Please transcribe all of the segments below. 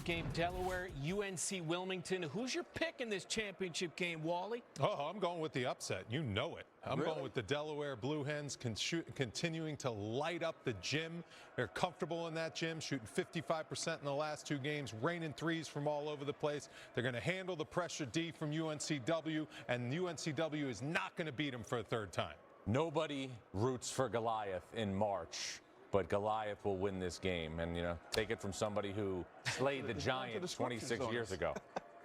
Game, Delaware, UNC Wilmington. Who's your pick in this championship game, Wally? Oh, I'm going with the upset. You know it. I'm going with the Delaware Blue Hens continuing to light up the gym. They're comfortable in that gym, shooting 55% in the last two games, raining threes from all over the place. They're going to handle the pressure D from UNCW, and UNCW is not going to beat them for a third time. Nobody roots for Goliath in March, but Goliath will win this game. And, you know, take it from somebody who slayed the Giants 26 years ago.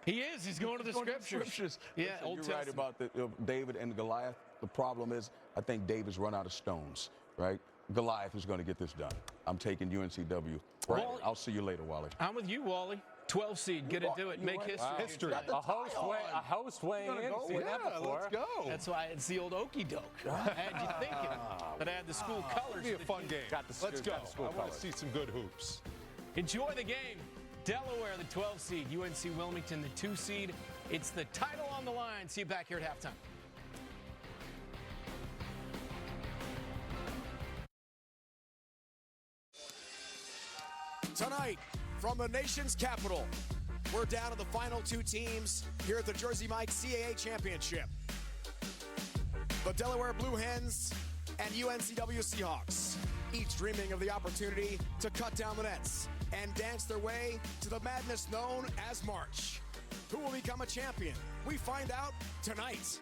He is. He's going to the scriptures. Yeah, Listen, Old you're Testament. right about David and Goliath. The problem is, I think David's run out of stones, right? Goliath is going to get this done. I'm taking UNCW. Right. Wally, I'll see you later, Wally. I'm with you, Wally. 12 seed, get to do it, make history. Wow. History. A host weighing in. Seen that before. Let's go. That's why it's the old okey doke. I had you thinking, but I had the school colors. It'll be a fun game. Let's go. I want colors. to see some good hoops. Enjoy the game. Delaware, the 12 seed, UNC Wilmington, the 2 seed. It's the title on the line. See you back here at halftime. Tonight, from the nation's capital, we're down to the final two teams here at the Jersey Mike CAA Championship. The Delaware Blue Hens and UNCW Seahawks, each dreaming of the opportunity to cut down the nets and dance their way to the madness known as March. Who will become a champion? We find out tonight.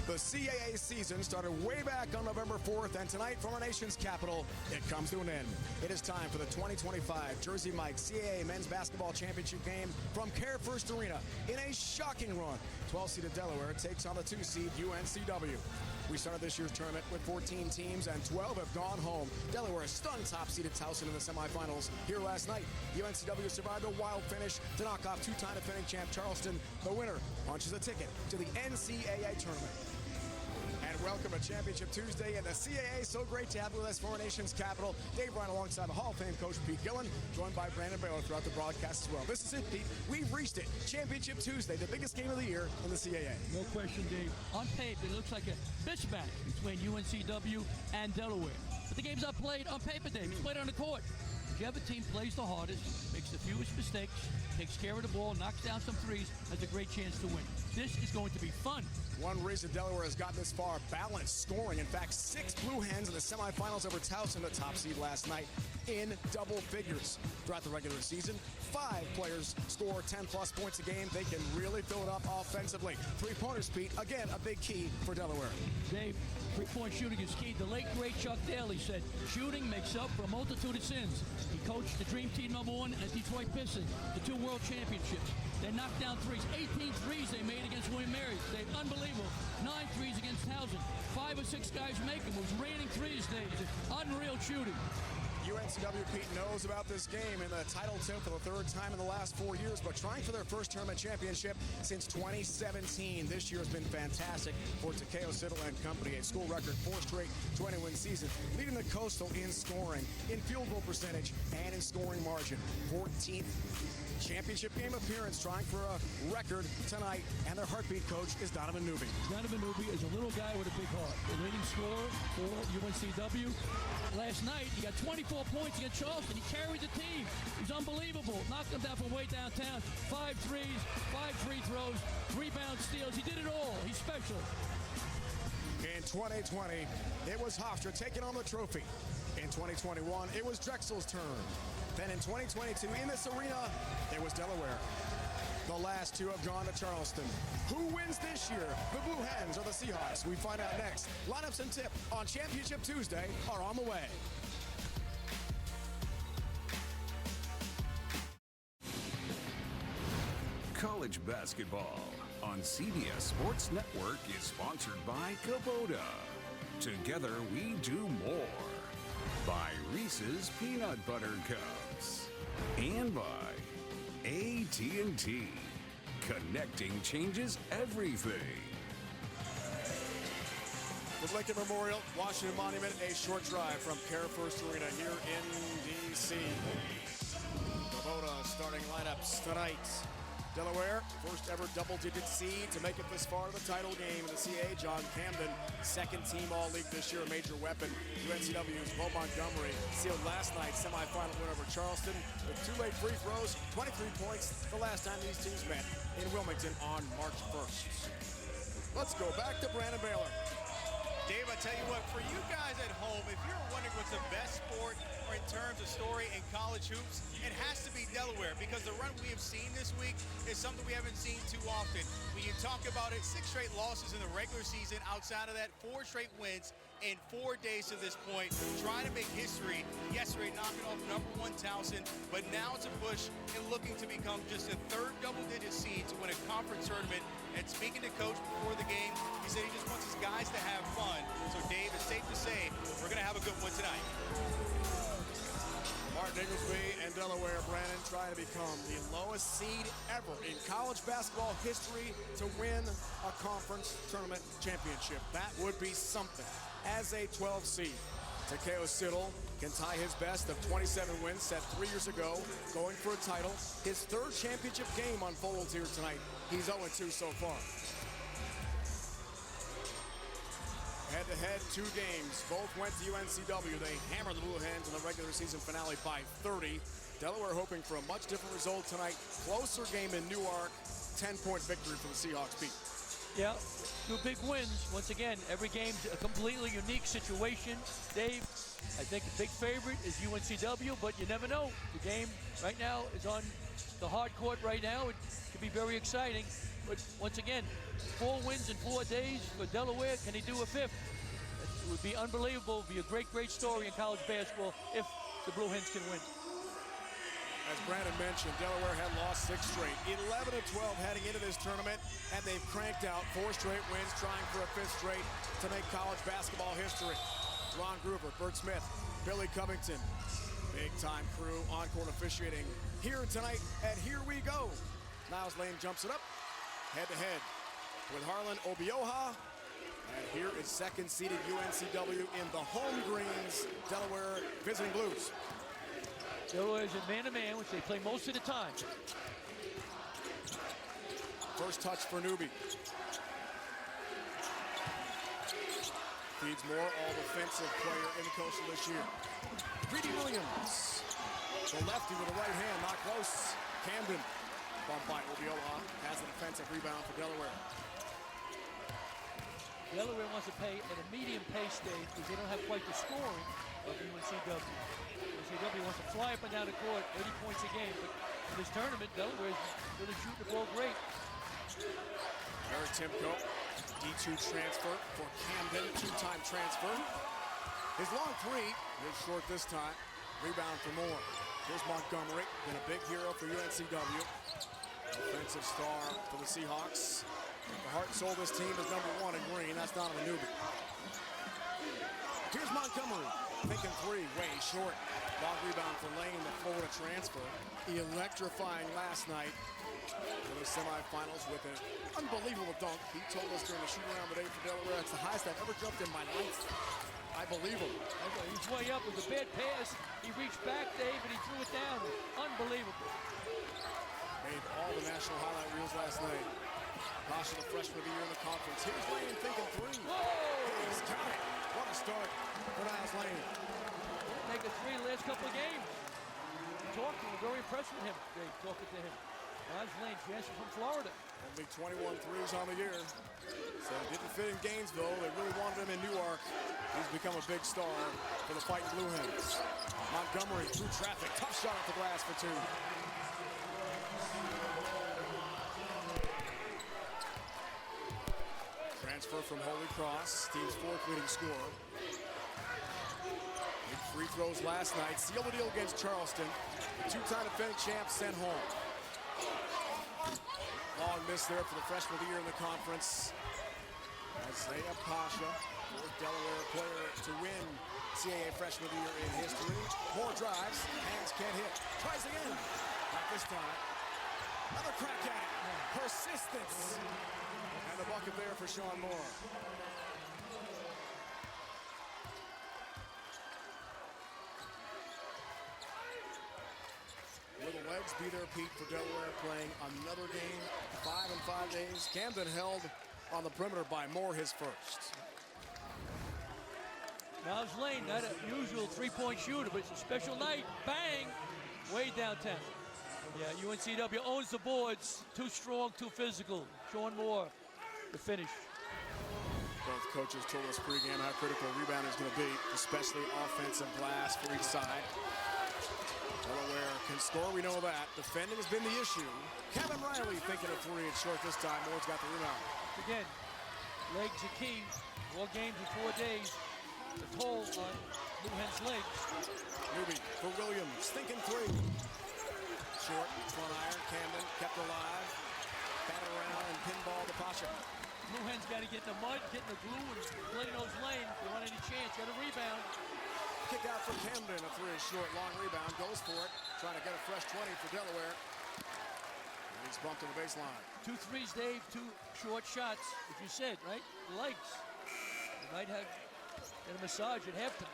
The CAA season started way back on November 4th, and tonight from our nation's capital, it comes to an end. It is time for the 2025 Jersey Mike CAA Men's Basketball Championship game from Care First Arena. In a shocking run, 12-seeded Delaware takes on the 2-seed UNCW. We started this year's tournament with 14 teams, and 12 have gone home. Delaware stunned top-seeded Towson in the semifinals here last night. UNCW survived a wild finish to knock off two-time defending champ Charleston. The winner punches a ticket to the NCAA tournament. And welcome to Championship Tuesday in the CAA. So great to have you with us for our nation's capital. Dave Ryan alongside the Hall of Fame coach Pete Gillen, joined by Brandon Baylor throughout the broadcast as well. This is it, Pete. We've reached it. Championship Tuesday, the biggest game of the year in the CAA. No question, Dave. On paper, it looks like a mismatch between UNCW and Delaware. But the game's not played on paper, Dave. It's played on the court. Whichever team plays the hardest, makes the fewest mistakes, takes care of the ball, knocks down some threes, has a great chance to win. This is going to be fun. One reason Delaware has gotten this far, balanced scoring. In fact, 6 Blue Hens in the semifinals over Towson, the top seed last night, in double figures. Throughout the regular season, 5 players score 10-plus points a game. They can really fill it up offensively. Three-pointers, Pete, again, a big key for Delaware. Dave, three-point shooting is key. The late, great Chuck Daly said, shooting makes up for a multitude of sins. He coached the Dream Team #1 and Detroit Pistons, the 2 world championships. They knocked down threes. 18 threes they made against William Mary. They're unbelievable. 9 threes against Towson. 5 or 6 guys make them. It was raining threes, Dave. Unreal shooting. UNCW, Pete, knows about this game in the title tip for the 3rd time in the last 4 years, but trying for their first tournament championship since 2017. This year has been fantastic for Takeo Siddle and company. A school record 4 straight 20-win season, leading the Coastal in scoring, in field goal percentage, and in scoring margin. 14th championship game appearance, trying for a record tonight, and their heartbeat coach is Donovan Newby. Donovan Newby is a little guy with a big heart. The leading scorer for UNCW. Last night, he got 24 points against Charleston. He carried the team. He's unbelievable. Knocked them down from way downtown. 5 threes, 5 free throws, rebound steals. He did it all. He's special. In 2020, it was Hofstra taking on the trophy. In 2021, it was Drexel's turn. Then in 2022, in this arena, it was Delaware. The last two have gone to Charleston. Who wins this year, the Blue Hens or the Seahawks? We find out next. Lineups and tip on Championship Tuesday are on the way. College basketball on CBS Sports Network is sponsored by Kubota. Together we do more. By Reese's Peanut Butter Cups. And by AT&T. Connecting changes everything. With Lincoln Memorial, Washington Monument, a short drive from Care First Arena here in D.C. Kubota starting lineups tonight. Delaware, first ever double-digit seed to make it this far to the title game in the CAA. John Camden, second team All-League this year, a major weapon. UNCW's Bo Montgomery sealed last night's semifinal win over Charleston with 2 late free throws, 23 points the last time these teams met in Wilmington on March 1st. Let's go back to Brandon Baylor. Dave, I tell you what, for you guys at home, if you're wondering what's the best sport or in terms of story in college hoops, it has to be Delaware, because the run we have seen this week is something we haven't seen too often. When you talk about it, 6 straight losses in the regular season. Outside of that, 4 straight wins in 4 days to this point, trying to make history. Yesterday, knocking off #1 Towson, but now it's a push and looking to become just a 3rd double-digit seed to win a conference tournament. And speaking to Coach before the game, he said he just wants his guys to have fun. So, Dave, it's safe to say we're going to have a good one tonight. Martin Igglesby and Delaware, Brandon, trying to become the lowest seed ever in college basketball history to win a conference tournament championship. That would be something. As a 12 seed, Takeo Siddle can tie his best of 27 wins set 3 years ago, going for a title. His 3rd championship game unfolds here tonight. He's 0-2 so far. Head-to-head, 2 games. Both went to UNCW. They hammered the Blue Hens in the regular season finale by 30. Delaware hoping for a much different result tonight. Closer game in Newark. 10-point victory for the Seahawks beat. Yeah, 2 big wins. Once again, every game's a completely unique situation. Dave, I think the big favorite is UNCW, but you never know. The game right now is on the hard court right now. It could be very exciting. But once again, 4 wins in 4 days for Delaware. Can he do a 5th? It would be unbelievable. It would be a great, great story in college basketball if the Blue Hens can win. As Brandon mentioned, Delaware had lost 6 straight, 11-12 heading into this tournament, and they've cranked out 4 straight wins, trying for a 5th straight to make college basketball history. Ron Groover, Bert Smith, Billy Covington, big-time crew on-court officiating here tonight, and here we go. Niles Lane jumps it up, head-to-head with Harlan Obioha, and here is second-seeded UNCW in the home greens, Delaware visiting Blues. Delaware is in man-to-man, which they play most of the time. First touch for Newby. Feeds more all-defensive player in the Coastal this year. Greedy Williams. The lefty with the right hand, not close. Camden. Bump by Obioha. Has an offensive rebound for Delaware. Delaware wants to play at a medium pace stage because they don't have quite the scoring of UNCW. UNCW wants to fly up and down the court, 80 points a game, but in this tournament, Delaware is really shooting the ball great. Eric Timko, D2 transfer for Camden, 2-time transfer. His long 3 is short this time. Rebound for Moore. Here's Montgomery, been a big hero for UNCW. Offensive star for the Seahawks. The heart and soul of this team is #1 in green. That's not a newbie. Here's Montgomery. Thinking 3, way short. Long rebound for Lane, the Florida transfer. Electrifying last night in the semifinals with an unbelievable dunk. He told us during the shoot-around today for Delaware, it's the highest I've ever jumped in my life. I believe him. He's way up. It was a bad pass. He reached back, Dave, and he threw it down. Unbelievable. Made all the national highlight reels last night. Caution, the freshman of the year in the conference. Here's Lane thinking 3. He's got it. What a start for Niles Lane. Make a 3 the last couple of games. Talking, we're very impressed with him. Dave, talking to him. Niles Lane, transfer from Florida. Only 21 threes on the year. So it didn't fit in Gainesville. They really wanted him in Newark. He's become a big star for the Fighting Blue Hens. Montgomery through traffic. Tough shot off the glass for 2. transfer from Holy Cross, team's fourth leading scorer. Big free throws last night. Sealed the deal against Charleston. The two-time defending champ sent home. Long miss there for the freshman of the year in the conference. Isaiah Pasha, fourth Delaware player to win CAA freshman of the year in history. More drives, hands can't hit. Tries again. Not this time. Another crack at it. Persistence. And the bucket there for Sean Moore. Little legs be there, Pete, for Delaware playing another game. 5 in 5 days. Camden held on the perimeter by Moore, his first. Miles Lane, not a usual three-point shooter, but it's a special night. Bang! Way downtown. Yeah, UNCW owns the boards. Too strong, too physical. Sean Moore, the finish. Both coaches told us pregame how critical rebound is going to be, especially offensive glass for each side. Delaware can score, we know that. Defending has been the issue. Kevin Riley thinking of three. It's short this time. Moore's got the rebound. Again, legs are key. 4 games in 4 days. The toll on Blue Hen's legs. Newby for Williams. Thinking three. Short, front iron. Camden kept alive. Batted around and pinball to Pasha. Blue Hen's got to get in the mud, get in the glue, and play those lanes. If they want any chance, got a rebound. Kick out for Camden, a three is short, long rebound, goes for it, trying to get a fresh 20 for Delaware. And he's bumped to the baseline. 2 threes, Dave, 2 short shots, as you said, right? Legs. You might have get a massage at halftime.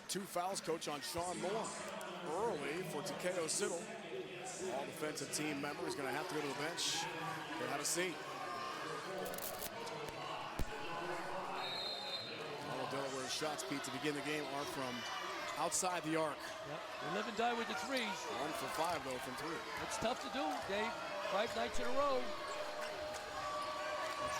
2 fouls, coach, on Sean Moore. Early for Takeo Siddle. All defensive team member is going to have to go to the bench. They'll have a seat. Delaware's shots, Pete, to begin the game are from outside the arc. Yep. They live and die with the threes. 1 for 5, though, from 3. It's tough to do, Dave. 5 nights in a row.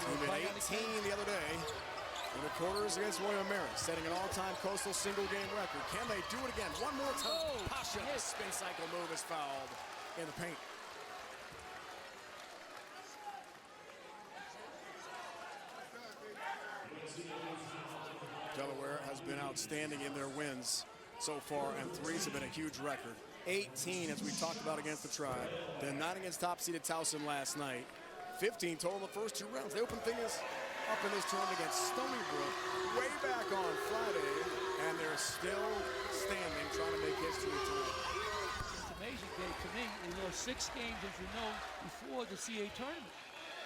Team at 18 the other day in the quarters against William & Mary, setting an all-time Coastal single-game record. Can they do it again? One more time. Oh, Pasha, the spin cycle move is fouled in the paint. Delaware has been outstanding in their wins so far, and threes have been a huge record. 18, as we talked about, against the Tribe. Then 9 against top-seeded Towson last night. 15 total in the first 2 rounds. They opened things up in this tournament against Stony Brook way back on Friday, and they're still standing, trying to make history tonight. It's amazing, Dave. To me, they lost 6 games, as you know, before the CAA tournament.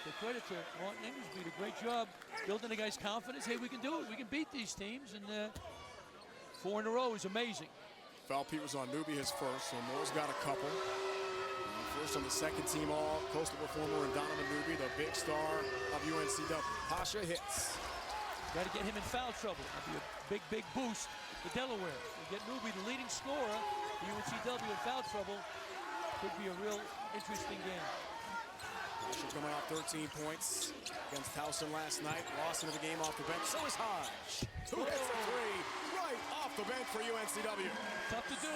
The credit to Martin Inglesby, a great job building the guys' confidence. Hey, we can do it. We can beat these teams. And 4 in a row is amazing. Foul, Pete, was on Newby, his first, so Moore's got a couple. And first on the second team all, Coastal performer, and Donovan Newby, the big star of UNCW. Pasha hits. Got to get him in foul trouble. That'd be a big, big boost to Delaware. We'll get Newby, the leading scorer for UNCW, in foul trouble. Could be a real interesting game. Pasha coming off 13 points against Towson last night. Lost into the game off the bench. So is Hodge, who hits a three right off the bench for UNCW. Tough to do.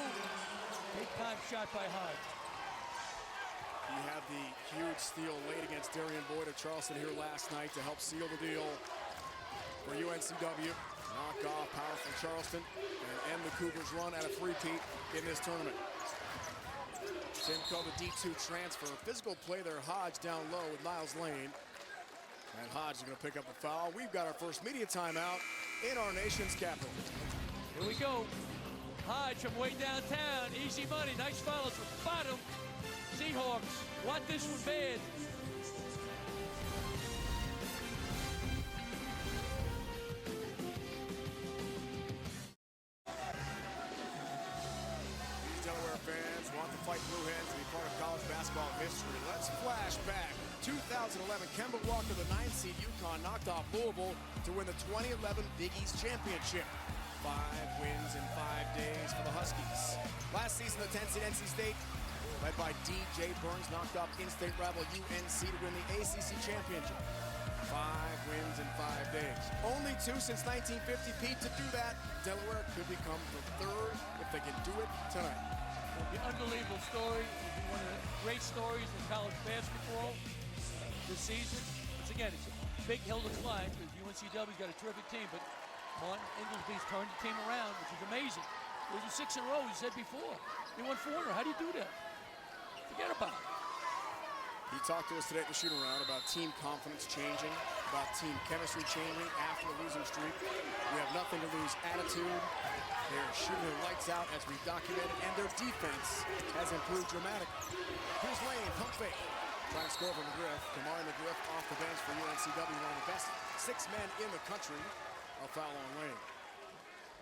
Big time shot by Hodge. He had the huge steal late against Darian Boyd of Charleston here last night to help seal the deal for UNCW. Knock off powerful Charleston and end the Cougars' run at a three-peat in this tournament. Simcoe, the D2 transfer. Physical play there, Hodge down low with Miles Lane. And Hodge is going to pick up the foul. We've got our first media timeout in our nation's capital. Here we go. Hodge from way downtown. Easy money. Nice foul from bottom. Seahawks want this one bad. Fans want to fight Blue Hens to be part of college basketball history. Let's flash back. 2011, Kemba Walker, the 9th seed UConn, knocked off Louisville to win the 2011 Big East Championship. 5 wins in 5 days for the Huskies. Last season, the 10th seed NC State, led by DJ Burns, knocked off in-state rival UNC to win the ACC Championship. 5 wins in 5 days. Only 2 since 1950. Pete, to do that, Delaware could become the 3rd if they can do it tonight. The unbelievable story. One of the great stories in college basketball this season. Once again, it's a big hill to climb because UNCW's got a terrific team, but Martin Ingelsby's turned the team around, which is amazing. Losing 6 in a row, he said before. He won 400. How do you do that? Forget about it. He talked to us today at the shoot-around about team confidence changing, about team chemistry changing after the losing streak. We have nothing to lose attitude. They're shooting their lights out as we've documented, and their defense has improved dramatically. Here's Lane, pump fake. Trying to score from McGriff. Damari McGriff off the bench for UNCW, one of the best 6 men in the country. A foul on Lane.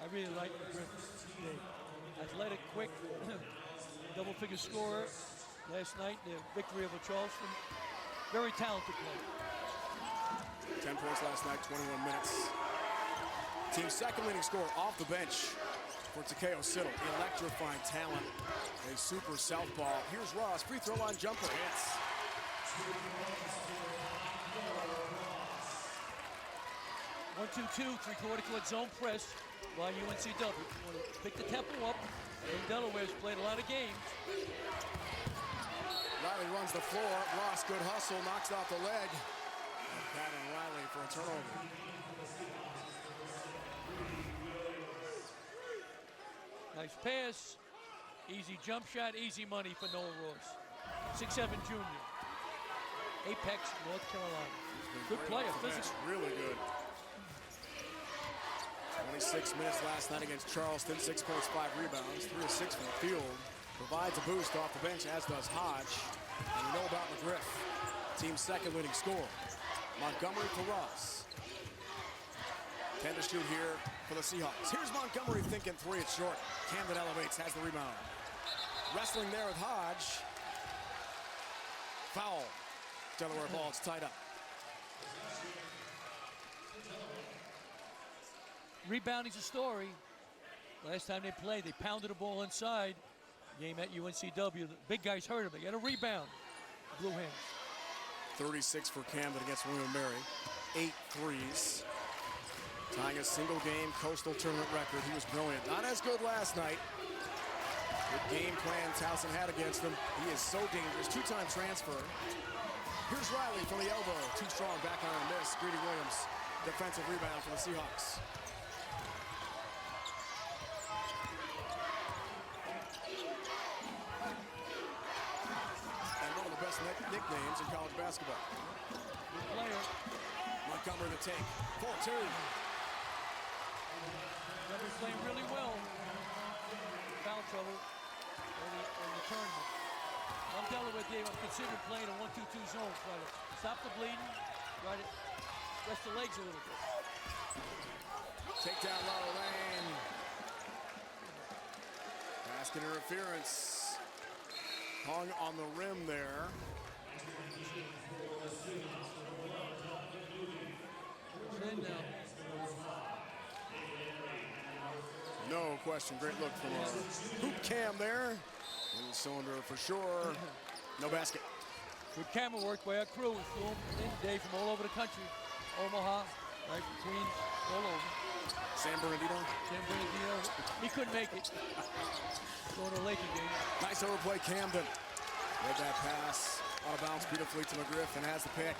I really like McGriff. Athletic, quick, double-figure scorer. Last night, the victory over Charleston. Very talented player. 10 points last night, 21 minutes. Team's second leading scorer off the bench for Takeo Siddle. Electrifying talent. A super southpaw. Here's Ross. Free throw line jumper. Hits. One, 2-2, three-quarter court zone press by UNCW. Want to pick the tempo up. And Delaware's played a lot of games. Riley runs the floor. Ross, good hustle, knocks out the leg. And Patton Riley for a turnover. Nice pass. Easy jump shot, easy money for Noah Ross. 6'7" junior. Apex, North Carolina. Good player, physical. Really good. 26 minutes last night against Charleston. 6 points, 5 rebounds, 3 of 6 from the field. Provides a boost off the bench, as does Hodge. And we know about McGriff, team's second leading scorer. Montgomery for Ross. 10 to shoot here for the Seahawks. Here's Montgomery thinking 3, it's short. Camden elevates, has the rebound. Wrestling there with Hodge. Foul. Delaware ball, it's tied up. Rebounding's a story. Last time they played, they pounded the ball inside. Game at UNCW. The big guys hurt him. They got a rebound. Blue Hens. 36 for Camden against William & Mary. 8 threes. Tying a single game Coastal tournament record. He was brilliant. Not as good last night. Good game plan Towson had against him. He is so dangerous. 2-time transfer. Here's Riley from the elbow. Too strong, back on a miss. Greedy Williams, defensive rebound for the Seahawks. And one of the best nicknames in college basketball. Good player. Montgomery to take. 4-2. Montgomery's playing really well. Foul trouble in the tournament. I'm Delaware, Dave. I'm considering playing a 1-2-2 zone. Try to stop the bleeding. Try to rest the legs a little bit. Take down Laura Lane. Basket interference. Hung on the rim there. It's in now. No question. Great look from our hoop cam there. In the cylinder for sure. No basket. Good camera work by our crew. We flew in today from all over the country. Omaha, right between, all over. San Bernardino. San Bernardino. He couldn't make it. Going to a Laker game. Nice overplay, Camden. Read that pass. Out of bounds beautifully to McGriff and has the pick.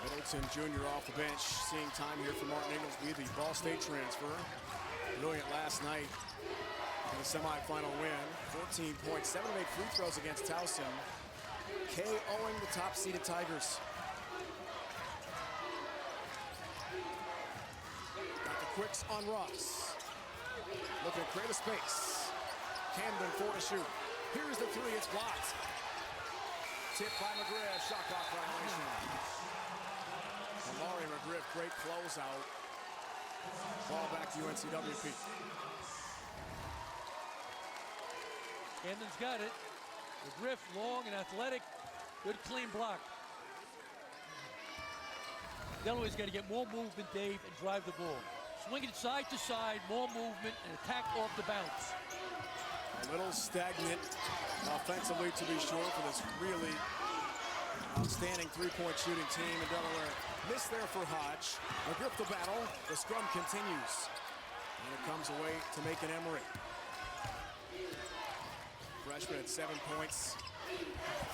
Middleton Jr. off the bench. Seeing time here for Martin Ingelsby, the Ball State transfer. Brilliant last night in the semifinal win. 14 points, 7 of 8 free throws against Towson. KOing the top-seeded Tigers. Got the quicks on Ross. Looking to create a space. Camden 4 to shoot. Here's the 3, it's blocked. Tipped by McGriff, shot clock violation. Amari McGriff, great closeout. Ball back to UNCW, Pete. Camden's got it. McGriff, long and athletic. Good clean block. Delaware's got to get more movement, Dave, and drive the ball. Swing it side to side, more movement, and attack off the bounce. A little stagnant offensively, to be sure, for this really outstanding three-point shooting team in Delaware. Missed there for Hodge. McGriff the battle. The scrum continues. And it comes away to make an Emory. Freshman at 7 points,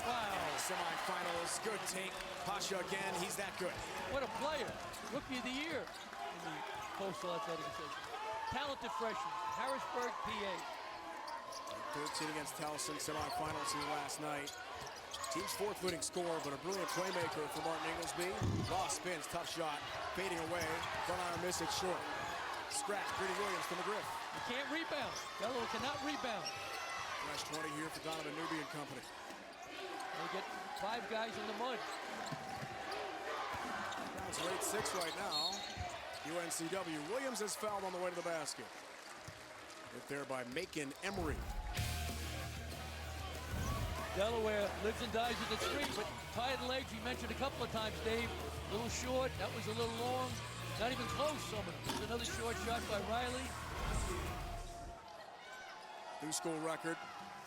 Wow. Semifinals, good take. Pasha again, he's that good. What a player. Rookie of the year in the Coastal Athletic Association. Talented freshman, Harrisburg, PA. 13 against Towson, semifinals here last night. Team's fourth leading scorer, but a brilliant playmaker for Martin Inglesby. Ross spins, tough shot, fading away. Front iron miss it short. Scratch, Grady Williams from the Griff. He can't rebound. Delaware cannot rebound. Fresh 20 here for Donovan Newby and company. They get 5 guys in the mud. Browns are 8-6 right now. UNCW. Williams has fouled on the way to the basket. Hit there by Macon Emery. Delaware lives and dies with the three, but tired legs, you mentioned a couple of times, Dave. A little short, that was a little long. Not even close, some of them. There's another short shot by Riley. New school record,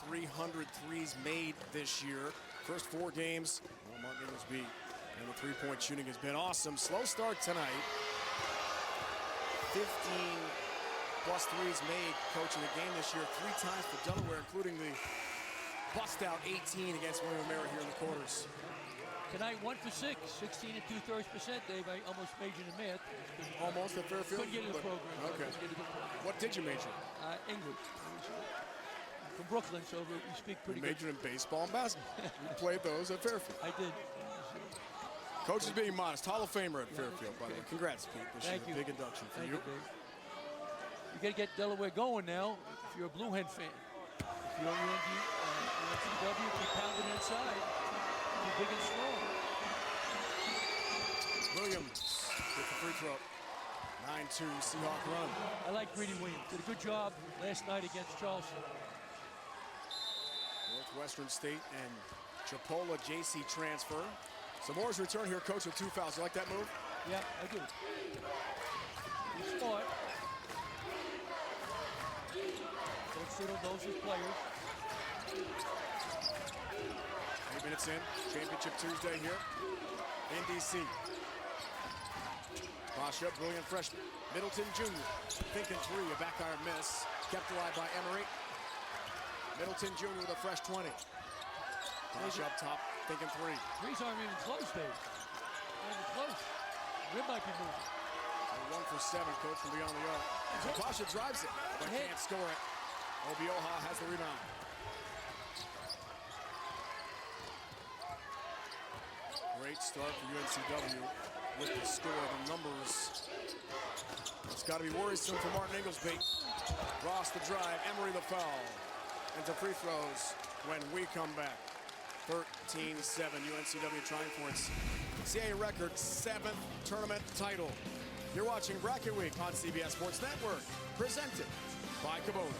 300 threes made this year. First 4 games, well, Martin Inglesby and the three-point shooting has been awesome. Slow start tonight. 15 plus threes made, coaching the game this year 3 times for Delaware, including the bust-out 18 against William & Mary here in the quarters. Tonight, 1 for 6, 16 2/3%, Dave. I almost majored in math. Almost at Fairfield? Couldn't get in the program. Okay. What did you major? English. From Brooklyn, so we speak pretty good. Majored in baseball and basketball. You played those at Fairfield. I did. Coach is being modest. Hall of Famer at Fairfield, by the way. Congrats, Pete. This Thank is you. a big induction for Thank you. Dave. You got to get Delaware going now if you're a Blue Hen fan. If you're UNCW, keep pounding inside. Be big and strong. Williams with the free throw. 9-2 Seahawk run. I like Greedy Williams. Did a good job last night against Charleston. Northwestern State and Chipola JC transfer. Samoa's return here, coach, with 2 fouls. You like that move? Yeah, I do. He's smart. Coach Siddle knows his players. 8 minutes in. Championship Tuesday here in D.C. Pasha, brilliant freshman. Middleton Jr. thinking 3, a back iron miss. Kept alive by Emery. Middleton Jr. with a fresh 20. Pasha up top, thinking 3. Threes aren't even close, Dave. Not even close. Rib might be moving. 1 for 7, coach, from beyond the arc. So Pasha drives it, but can't score it. Obioha has the rebound. Great start for UNCW with the score, the numbers. It's got to be worrisome for Martin Inglesby. Ross the drive, Emery the foul. Into free throws when we come back. 13-7, UNCW trying for its CAA record 7th tournament title. You're watching Bracket Week on CBS Sports Network, presented by Kubota.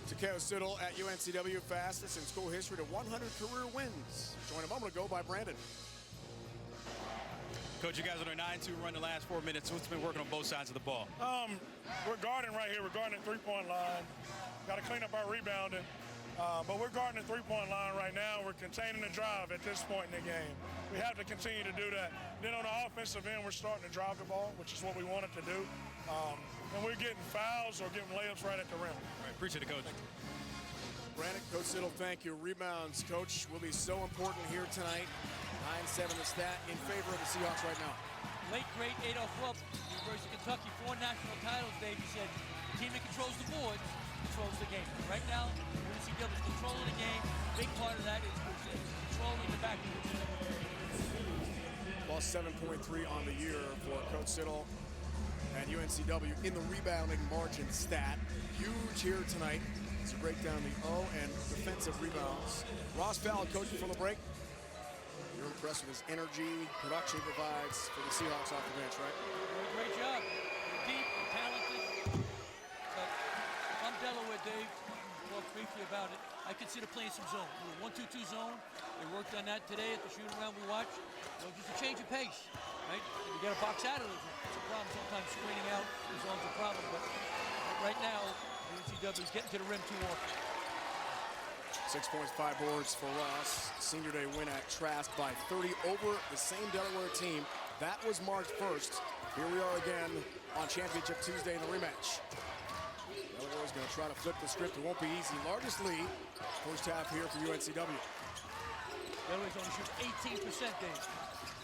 Takeo Siddle at UNCW, fastest in school history to 100 career wins. Joined a moment ago by Brandon. Coach, you guys on a 9-2 run the last 4 minutes. What's been working on both sides of the ball? We're guarding right here. We're guarding the three-point line. Got to clean up our rebounding. But we're guarding the three-point line right now. We're containing the drive at this point in the game. We have to continue to do that. Then on the offensive end, we're starting to drive the ball, which is what we wanted to do. And we're getting fouls or getting layups right at the rim. All right, appreciate it, Coach. Brandon, Coach Siddle, thank you. Rebounds, Coach, will be so important here tonight. 9-7 the stat in favor of the Seahawks right now. Late great Adolph Rupp, University of Kentucky, 4 national titles, Dave. He said, the team that controls the boards controls the game. Right now, UNCW is controlling the game. Big part of that is controlling the backcourt. Plus 7.3 on the year for Coach Siddle and UNCW in the rebounding margin stat. Huge here tonight. To break down the O and defensive rebounds. Ross fouled, coach, before the break. You're impressed with his energy, production he provides for the Seahawks off the bench, right? Great job. They're deep, talented. But if I'm Delaware, Dave, talk briefly about it. I consider playing some zone. 1-2-2 zone. They worked on that today at the shooting round we watched. So just a change of pace, right? You got to box out of the zone. It's a problem. Sometimes screening out the zone's a problem. But right now, UNCW is getting to the rim too often. 6 points, 5 boards for Ross. Senior day win at Trask by 30 over the same Delaware team. That was March 1st. Here we are again on Championship Tuesday in the rematch. Delaware's going to try to flip the script. It won't be easy. Largest lead, first half here for UNCW. Delaware's only shooting 18%, Dave.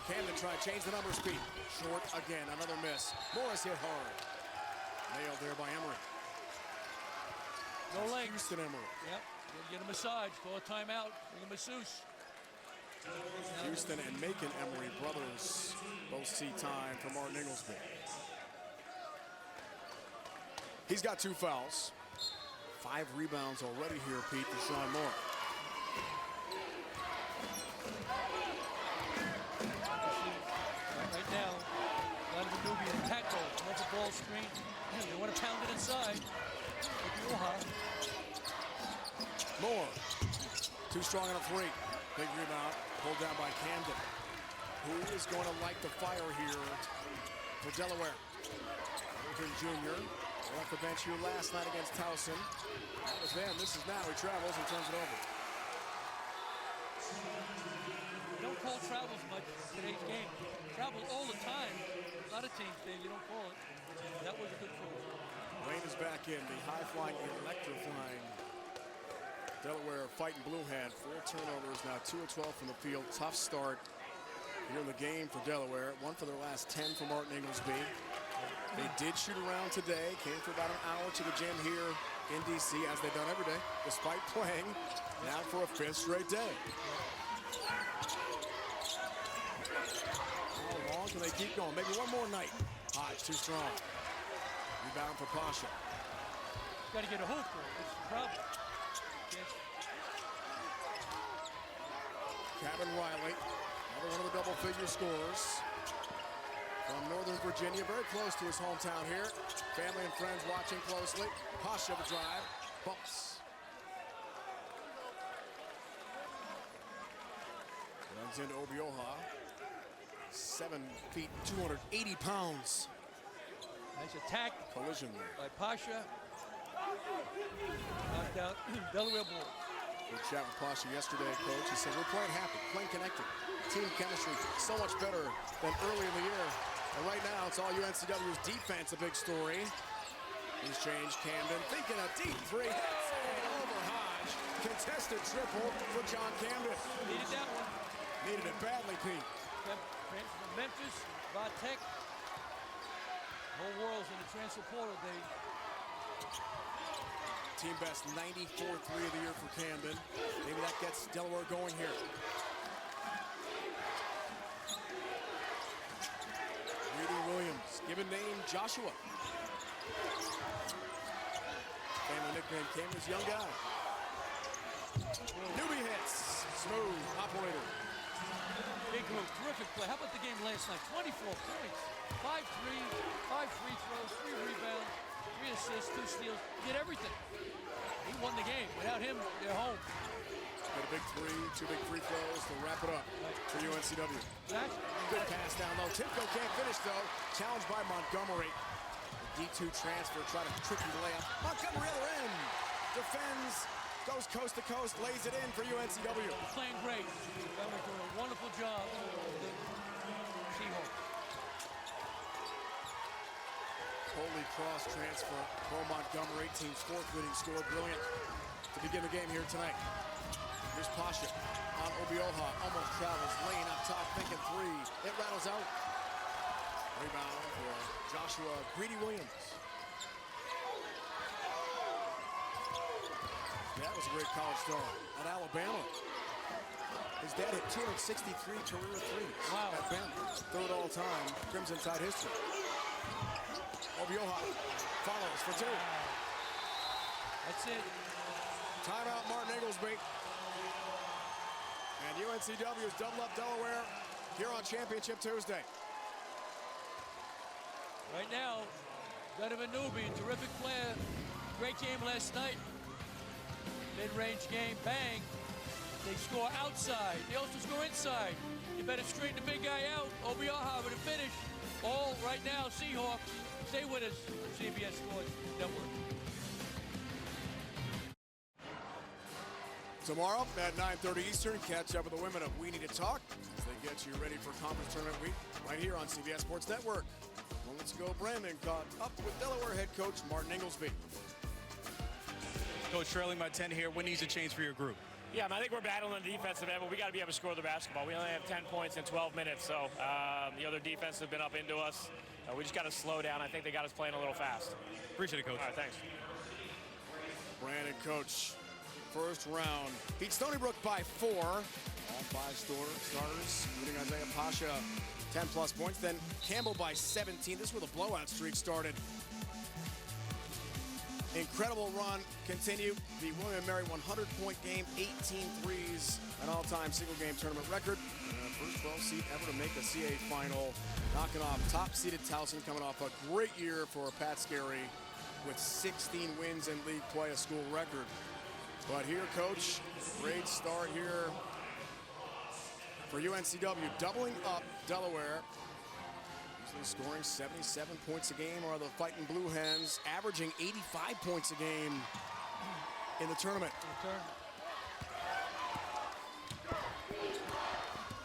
Camden trying to change the numbers, Pete. Short again, another miss. Morris hit hard. Nailed there by Emery. No legs. Houston Emery. Yep. Get a massage. Call a timeout. Bring a masseuse. Houston and Macon Emery brothers both see time for Martin Inglesby. He's got 2 fouls. 5 rebounds already here, Pete, for Sean Moore. Right now, a lot of the Nubian attack goal. Off the ball screen. They want to pound it inside. Moore, too strong on a 3. Big rebound, pulled down by Camden. Who is going to light the fire here for Delaware? Wilmington Jr. off the bench here last night against Towson. That was then. This is now. He travels and turns it over. You don't call travels much in today's game. Travels all the time. A lot of teams, Dave, you don't call it. That was a good call. Wayne is back in. The high-flying, electrifying Delaware fighting blue hand. 4 turnovers, now 2 of 12 from the field. Tough start here in the game for Delaware. 1 for their last 10 for Martin Inglesby. They did shoot around today. Came for about an hour to the gym here in D.C., as they've done every day, despite playing now for a 5th straight day. How long can they keep going? Maybe one more night. Hodge too strong. Rebound for Pasha. Got to get a hoop, though. That's the problem. Kevin Riley, another one of the double-figure scorers from Northern Virginia, very close to his hometown here. Family and friends watching closely. Pasha the drive, bumps. Runs into Obioha. 7 feet, 280 pounds. Nice attack. Collision by Pasha. Knocked out Delaware ball. Good chat with Pasha yesterday, Coach. He said, we're playing happy, playing connected. Team chemistry so much better than early in the year. And right now, it's all UNCW's defense, a big story. He's changed. Camden thinking a deep 3. Over Hodge. Contested triple for John Camden. Needed that one. Needed it badly, Pete. From Memphis, Vatek. Whole world's in the transfer portal, Dave. Team best 94-3 of the year for Camden. Maybe that gets Delaware going here. Reedy Williams, given name Joshua. Family nickname Camden's young guy. Newbie hits. Smooth operator. Big group, terrific play. How about the game last night? 24 points, 5 free throws, 3 rebounds, 3 assists, 2 steals. Did everything. He won the game. Without him, they're home. Got a big 3, 2 big free throws to wrap it up for UNCW. Good pass down low. Timko can't finish though. Challenged by Montgomery. The D2 transfer, trying to tricky layup. Montgomery other end. Defends. Goes coast to coast, lays it in for UNCW. Playing great. Montgomery doing a wonderful job. Seahawks. Holy cross transfer for Montgomery, team's 4th leading scorer. Brilliant to begin the game here tonight. Here's Pasha on Obioha, almost travels, lane up top, thinking 3. It rattles out. Rebound for Joshua Greedy Williams. That was a great college star at Alabama. His dad hit 263 career threes at Bama. 3rd all time, Crimson Tide history. Obioha follows for 2. That's it. Timeout, Martin Inglesby. And UNCW's double up Delaware here on Championship Tuesday. Right now, Donovan Newby, terrific player. Great game last night. Mid-range game, bang. They score outside. They also score inside. You better straighten the big guy out. Obioha with a finish. All right now, Seahawks. Stay with us on CBS Sports Network. Tomorrow at 9:30 Eastern, catch up with the women of We Need to Talk as they get you ready for conference tournament week right here on CBS Sports Network. Well, let's go. Brandon caught up with Delaware head coach Martin Inglesby. Coach, trailing by 10 here. What needs to change for your group? Yeah, I think we're battling on the defensive end, but we got to be able to score the basketball. We only have 10 points in 12 minutes, so the other defense have been up into us. We just got to slow down. I think they got us playing a little fast. Appreciate it, Coach. All right, thanks. Brandon, coach, first round. Beat Stony Brook by 4. All 5 starters, including Isaiah Pasha, 10-plus points. Then Campbell by 17. This is where the blowout streak started. Incredible run continued. The William & Mary 100-point game, 18 threes, an all-time single-game tournament record. First 12 seed ever to make the CAA final, knocking off top-seeded Towson, coming off a great year for Pat Scarry with 16 wins in league play, a school record. But here, Coach, great start here for UNCW, doubling up Delaware. Usually scoring 77 points a game are the Fighting Blue Hens, averaging 85 points a game in the tournament.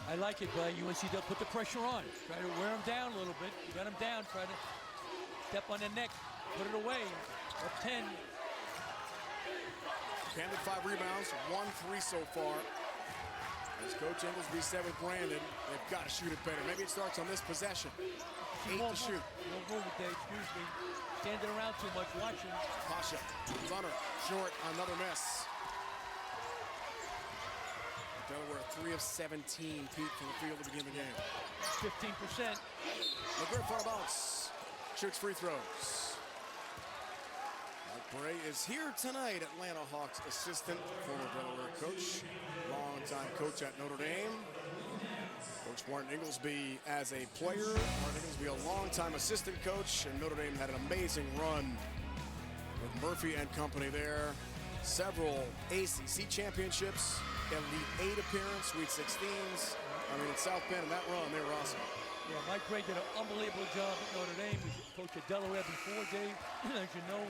I like it, but UNCW put the pressure on. Try to wear them down a little bit. You got them down. Try to step on their neck. Put it away. Up 10. Camden 5 rebounds, 1 3 so far. As Coach Inglesby said with Brandon, they've got to shoot it better. Maybe it starts on this possession. 8 to shoot. Won't move it, Dave. Excuse me. Standing around too much, watching. Pasha, runner, short, another miss. Delaware 3 of 17, Pete, from the field to begin the game. 15%. McGriff on a bounce. Shoots free throws. Mike Bray is here tonight, Atlanta Hawks assistant, former Delaware coach, longtime coach at Notre Dame. Coach Martin Inglesby as a player. Martin Inglesby, a longtime assistant coach, and Notre Dame had an amazing run with Murphy and company there. Several ACC championships, Elite 8 appearance, Sweet 16s. I mean, in South Bend, in that run, they were awesome. Yeah, Mike Bray did an unbelievable job at Notre Dame. He was coach at Delaware before, Dave. As you know,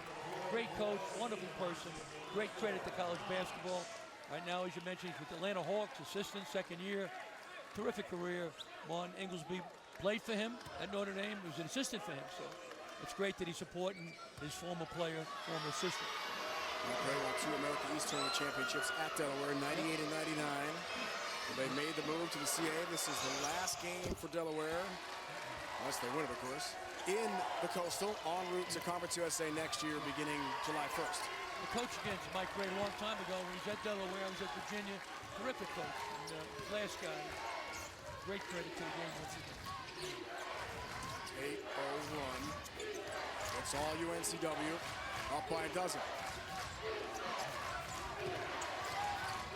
great coach, wonderful person, great credit to college basketball. Right now, as you mentioned, he's with the Atlanta Hawks, assistant, second year. Terrific career. Martin Inglesby played for him at Notre Dame. He was an assistant for him, so it's great that he's supporting his former player, former assistant. Mike Bray won 2 American East Tournament championships at Delaware, 98 and 99. They made the move to the CAA. This is the last game for Delaware, unless they win it, of course, in the Coastal, en route to Conference USA next year, beginning July 1st. The coach against Mike Bray a long time ago when he was at Delaware, he was at Virginia. Terrific coach, and class guy. Great credit to the game. 8-0 run. It's all UNCW, up by a dozen.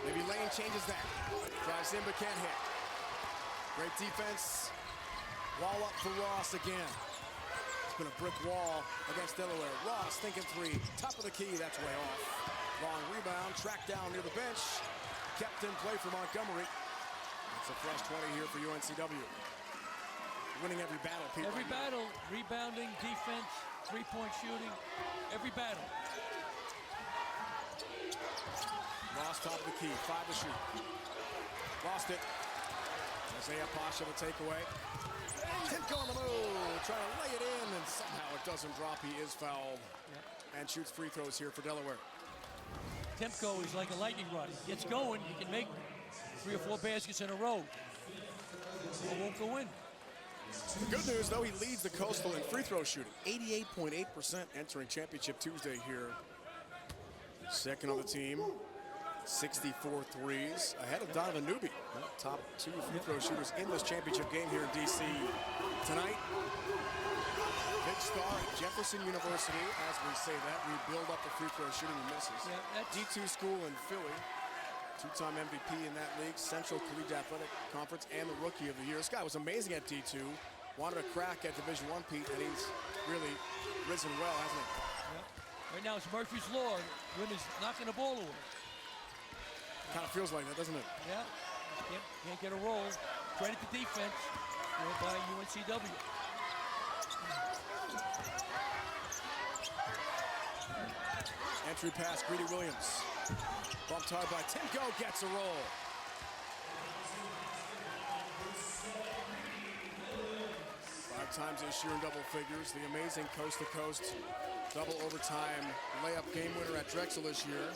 Maybe Lane changes that. Drives in but can't hit. Great defense. Wall up for Ross again. It's been a brick wall against Delaware. Ross thinking 3. Top of the key, that's way off. Long rebound, tracked down near the bench. Kept in play for Montgomery. It's a fresh 20 here for UNCW. Winning every battle, Pete. Every battle, rebounding, defense, three-point shooting, every battle. Ross top of the key, 5 to shoot. Lost it. Isaiah Pasha the takeaway. Timko on the move, trying to lay it in, and somehow it doesn't drop. He is fouled. And shoots free throws here for Delaware. Timko is like a lightning rod. He gets going, he can make 3 or 4 baskets in a row. It won't go in. Good news, though, he leads the Coastal in free throw shooting. 88.8% entering Championship Tuesday here. Second on the team. 64 threes, ahead of Donovan Newby. Top 2 free throw shooters in this championship game here in D.C. tonight. Big star at Jefferson University. As we say that, we build up the free throw shooting and misses. D2 school in Philly. 2-time MVP in that league, Central Collegiate Athletic Conference, and the Rookie of the Year. This guy was amazing at D2. Wanted a crack at Division I, Pete, and he's really risen well, hasn't he? Right now it's Murphy's Law. Women's knocking the ball away. Kind of feels like that, doesn't it? Yeah. Can't get a roll. Credit the defense by UNCW. Entry pass, Greedy Williams. Bumped hard by Timko, gets a roll. times this year in double figures. The amazing coast-to-coast double overtime layup game winner at Drexel this year.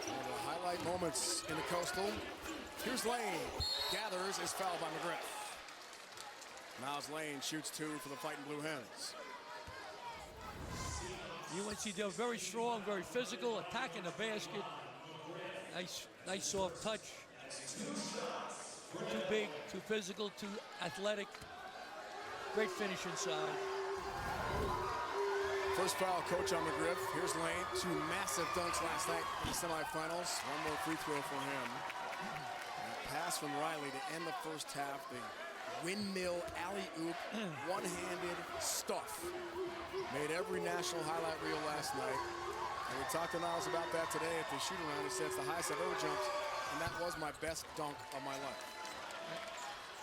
One of the highlight moments in the Coastal. Here's Lane. Gathers, is fouled by McGriff. Miles Lane shoots 2 for the Fighting Blue Hens. UNC, they're very strong, very physical, attacking the basket. Nice soft touch. Too big, too physical, too athletic. Great finish inside. First foul, coach on McGriff. Here's Lane. 2 massive dunks last night in the semifinals. 1 more free throw for him. And pass from Riley to end the first half. The windmill alley-oop, one-handed stuff. Made every national highlight reel last night. And we talked to Niles about that today at the shoot-around. He said it's the highest I've ever jumped, and that was my best dunk of my life.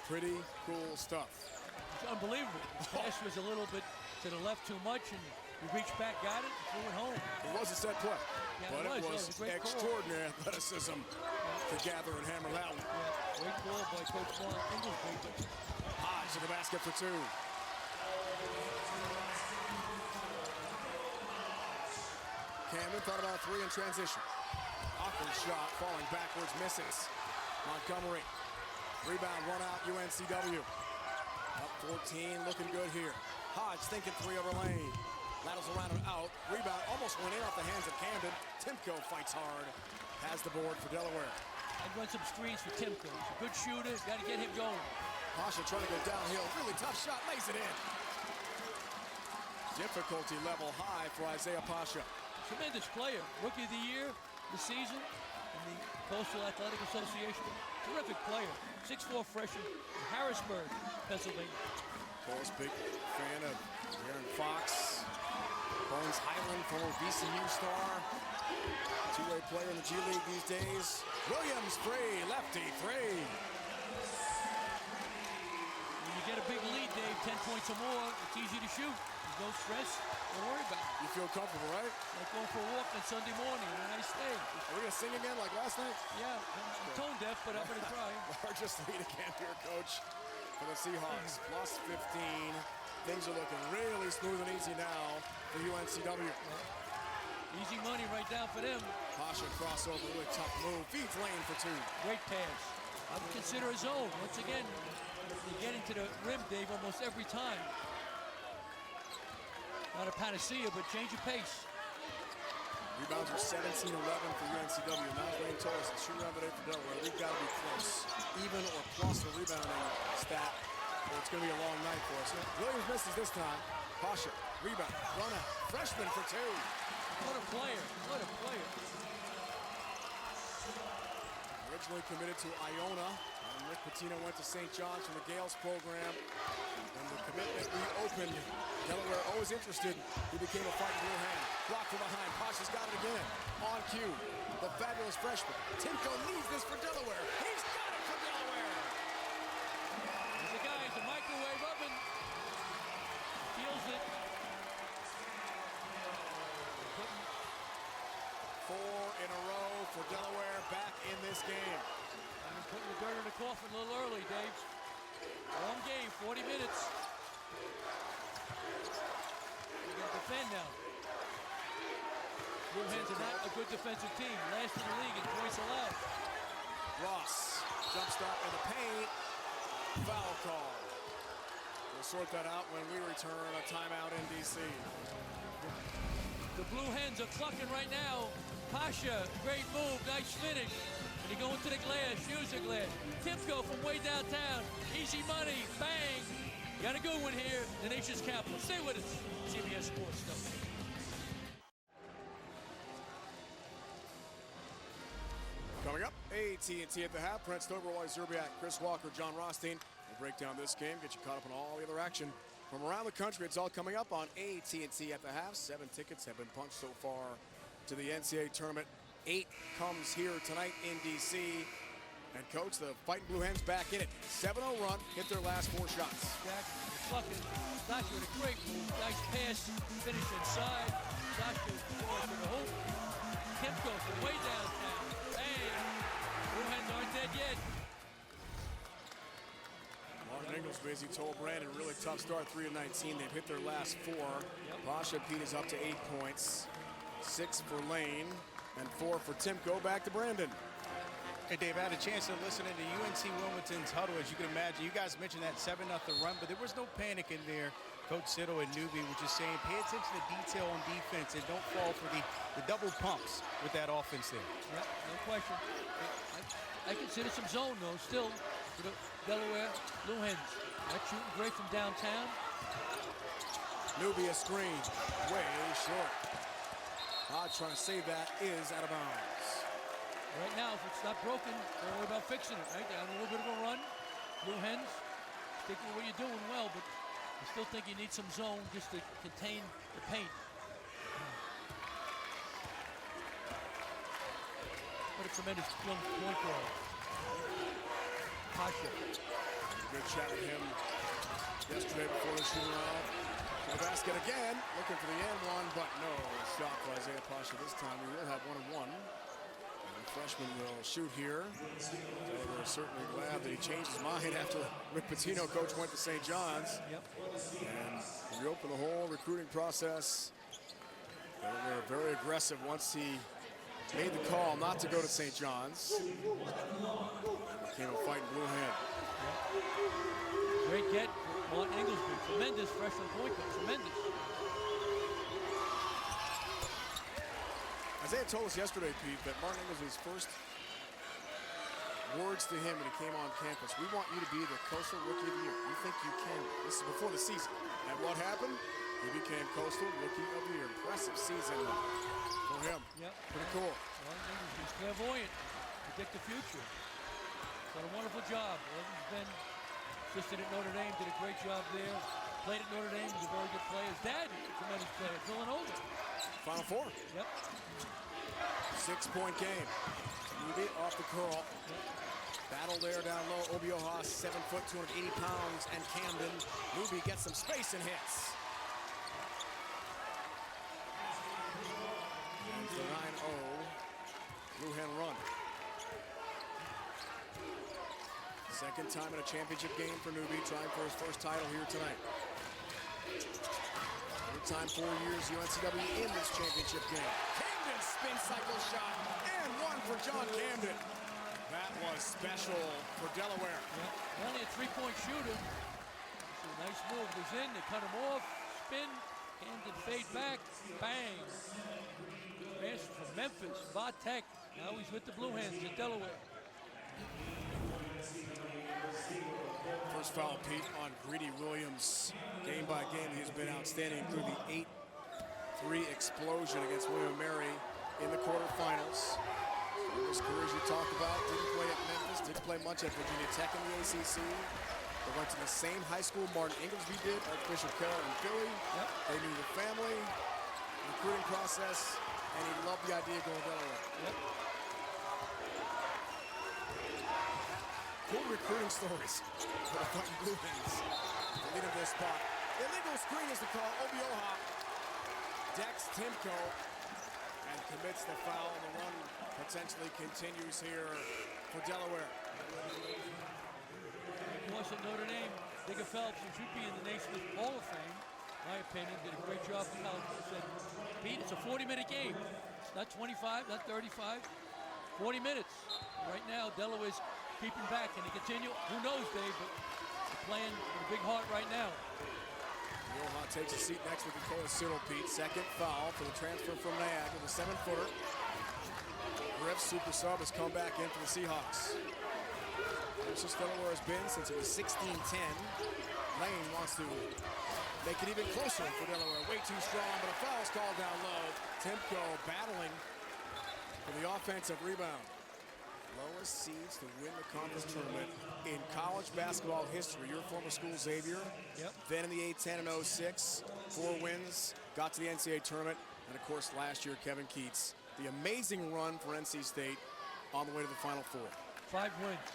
Pretty cool stuff. It's unbelievable. His pass was a little bit to the left too much, and he reached back, got it, and threw it home. It was a set play, Yeah, but it was a great extraordinary athleticism to gather and hammer that one. Yeah, great ball by Coach Inglesby. Hodge to the basket for 2. Camden thought about a 3 in transition. Awkward shot, falling backwards, misses. Montgomery. Rebound, run out, UNCW. Up 14, looking good here. Hodge thinking 3 over Lane. Laddles around and out. Rebound almost went in off the hands of Camden. Timko fights hard. Has the board for Delaware. I'd run some screens for Timko. He's a good shooter. Got to get him going. Pasha trying to go downhill. Really tough shot. Lays it in. Difficulty level high for Isaiah Pasha. Tremendous player. Rookie of the year this season in the Coastal Athletic Association. Terrific player. 6'4" freshman from Harrisburg, Pennsylvania. Of course, big fan of Aaron Fox. Bones Highland, former VCU star. 2-way player in the G League these days. Williams free, lefty free. When you get a big lead, Dave, 10 points or more, it's easy to shoot. There's no stress, don't worry about it. You feel comfortable, right? Like going for a walk on Sunday morning on a nice day. Are we gonna sing again like last night? Yeah, I'm tone deaf, but I'm gonna try. Largest lead again here, coach, for the Seahawks. Plus 15. Things are looking really smooth and easy now for UNCW. Easy money right down for them. Pasha crossover, really tough move. Feeds Lane for 2. Great pass. I would consider a zone. Once again, you get into the rim, Dave, almost every time. Not a panacea, but change your pace. Rebounds are 17-11 for UNCW. Now Lane told us it's shooting around today for Delaware. We've got to be close. Even or plus the rebounding stat. Or it's going to be a long night for us. Williams misses this time. Pasha, rebound, run out. Freshman for 2. What a player. What a player. Originally committed to Iona. And Rick Pitino went to St. John's from the Gales program. And the commitment reopened. Delaware always interested. He became a Fighting Blue Hen. Blocked from behind. Pasha's got it again. On cue. The fabulous freshman. Timko needs this for Delaware. He's got it for Delaware. There's a guy at the microwave oven. Feels it. 4 in a row for Delaware back in this game. I've been putting the dirt in the coffin a little early, Dave. Long game, 40 minutes. You got to defend now. Blue Hens are not a good defensive team. Last in the league in points allowed. Ross, jump stop in the paint. Foul call. We'll sort that out when we return. A timeout in D.C. The Blue Hens are clucking right now. Pasha, great move, nice finish. And he go into the glass, use the glass. Timko from way downtown, easy money, bang. Got a good one here, the nation's capital. Stay with us, CBS Sports stuff. Coming up, AT&T at the half. Brent Stover, Wally Zerbiak, Chris Walker, John Rothstein. We'll break down this game, get you caught up on all the other action from around the country. It's all coming up on AT&T at the half. 7 tickets have been punched so far to the NCAA tournament. 8 comes here tonight in D.C. And coach, the Fighting Blue Hens back in it. 7-0 run, hit their last 4 shots. Clucking. Sasha with a great move, nice pass, finish inside. Sasha forward to the hoop. Timko from way downtown. Bang! Blue Hens aren't dead yet. Martin Inglesby, as he told Brandon, really tough start, 3 of 19. They've hit their last 4. Pasha Pete is up to 8 points, 6 for Lane, and 4 for Timko. Back to Brandon. Hey, Dave, I had a chance to listen into UNC Wilmington's huddle. As you can imagine, you guys mentioned that 7-0 run, but there was no panic in there. Coach Siddle and Newby were just saying, pay attention to detail on defense and don't fall for the double pumps with that offense there. Yep, no question. I consider some zone, though, still, for the Delaware Blue Hens. That's shooting great from downtown. Newby a screen, way short. Hodge trying to save that, is out of bounds. Right now, if it's not broken, don't worry about fixing it, right? They're on a little bit of a run. Blue Hens, sticking with what you're doing well, but I still think you need some zone just to contain the paint. What a tremendous young point guard. Pasha. Good chat with him yesterday before the shooting around. To the basket again, looking for the end one, but no shot for Isaiah Pasha this time. We will have 1-1. The freshman will shoot here. We're certainly glad that he changed his mind after Rick Pitino, coach, went to St. John's. Yep. And reopened the whole recruiting process. They were very aggressive once he made the call not to go to St. John's. Became a fighting Blue Hen. Great get for Martin Inglesby. Tremendous freshman point guard. Tremendous. Isaiah told us yesterday, Pete, that Martin Inglesby's first words to him when he came on campus, we want you to be the Coastal Rookie of the Year. We think you can. This is before the season. And what happened? He became Coastal Rookie of the Year. Impressive season for him. Yep. Pretty cool. Martin Inglesby's clairvoyant. Predict the future. Done a wonderful job. He's been assistant at Notre Dame, did a great job there. Played at Notre Dame, was a very good player. His dad was a tremendous player at Villanova. Final 4. Yep. 6-point game. Newby off the curl. Battle there down low. Obioha, 7 foot, 280 pounds, and Camden. Newby gets some space and hits. And the 9-0 Blue Hen run. Second time in a championship game for Newby, trying for his first title here tonight. Third time 4 years UNCW in this championship game. Camden spin cycle shot, and 1 for John Camden. That was special for Delaware. Yep. Only a 3-point shooter. It's a nice move. He's in, they cut him off, spin, Camden fade back, bang. Transfer from Memphis, Vatek. Now he's with the Blue Hens at Delaware. First foul, Pete, on Greedy Williams. Game by game, he's been outstanding, including the 8-3 explosion against William & Mary in the quarterfinals. His career, as you talked about, didn't play at Memphis, didn't play much at Virginia Tech in the ACC. They went to the same high school Martin Inglesby did, Archbishop Carroll in Philly. Yep. They knew the family, recruiting process, and he loved the idea of going to Delaware. Yep. Cool recruiting stories for the Fighting Blue Hens. The lead of this spot. Illegal screen is the call. Obioha decks Timko and commits the foul. And the run potentially continues here for Delaware. Of course, at Notre Dame, Digger Phelps, who should be in the Naismith Hall of Fame, in my opinion, did a great job for college. He said, Pete, it's a 40-minute game. It's not 25, not 35, 40 minutes. Right now, Delaware's keeping back. Can he continue? Who knows, Dave, but they're playing with a big heart right now. Obioha takes a seat next with Dakota Cyril, Pete. Second foul for the transfer from Niagara, the 7-footer. Griff, super sub, has come back in for the Seahawks. This Delaware has been since it was 16-10. Lane wants to make it even closer for Delaware. Way too strong, but a foul's called down low. Timko battling for the offensive rebound. Lowest seeds to win the conference tournament in college basketball history. Your former school, Xavier. Yep. Then in the A-10 and 06, 4 wins, got to the NCAA tournament, and of course last year, Kevin Keats. The amazing run for NC State on the way to the Final Four. 5 wins.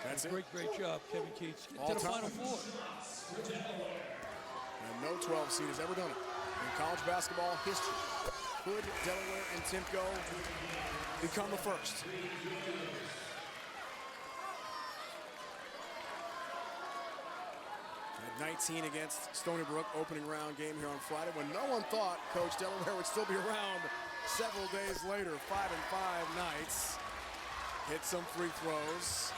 That's it. Great job, Kevin Keats. All To the time. Final Four. And no 12 seed has ever done it in college basketball history. Could Delaware and Timko become the first? 19 against Stony Brook, opening round game here on Friday, when no one thought Coach Delaware would still be around several days later. 5-5 Knights. Hit some free throws,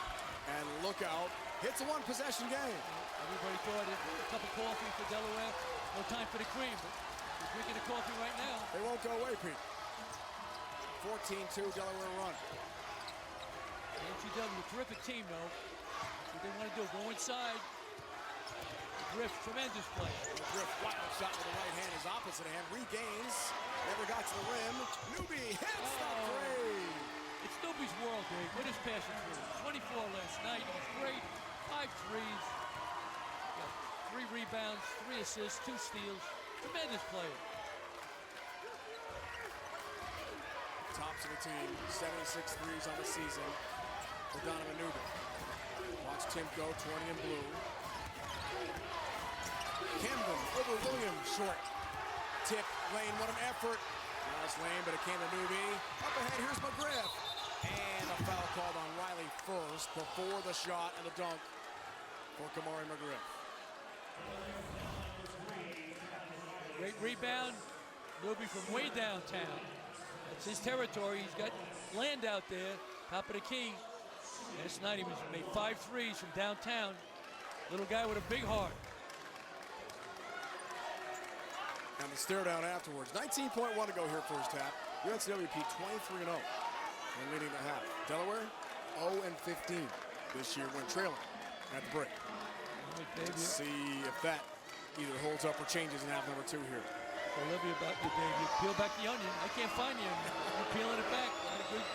and look out, hits a one-possession game. Everybody thought it was a cup of coffee for Delaware. No time for the cream, but we're drinking the coffee right now. They won't go away, Pete. 14-2 Delaware run. UNCW, a terrific team, though. What they want to do, go inside. Griff, tremendous play. Griff, wild shot with the right hand, his opposite hand, regains, never got to the rim. Newby hits the three. It's Newby's world, Dave. What is passing through? 24 last night, he was great. 5 threes. Got 3 rebounds, 3 assists, 2 steals. Tremendous player. Tops of the team, 76 threes on the season for Donovan Newby. Watch Tim go, 20 in blue. Camden over Williams, short. Tip, Lane, what an effort. Nice Lane, but it came to Newby. Up ahead, here's McGriff. And a foul called on Riley first before the shot and the dunk for Kamari McGriff. Great rebound. Newby from way downtown. That's his territory. He's got land out there, top of the key. Last night he made 5 threes from downtown. Little guy with a big heart. And the stare down afterwards. 19.1 to go here first half. UNCW 23-0 and leading the half. Delaware 0-15 this year when trailing at the break. Let's see if that either holds up or changes in half number 2 here. Olivia, about you, Dave. You peel back the onion. I can't find the onion. You're peeling it back. A lot of good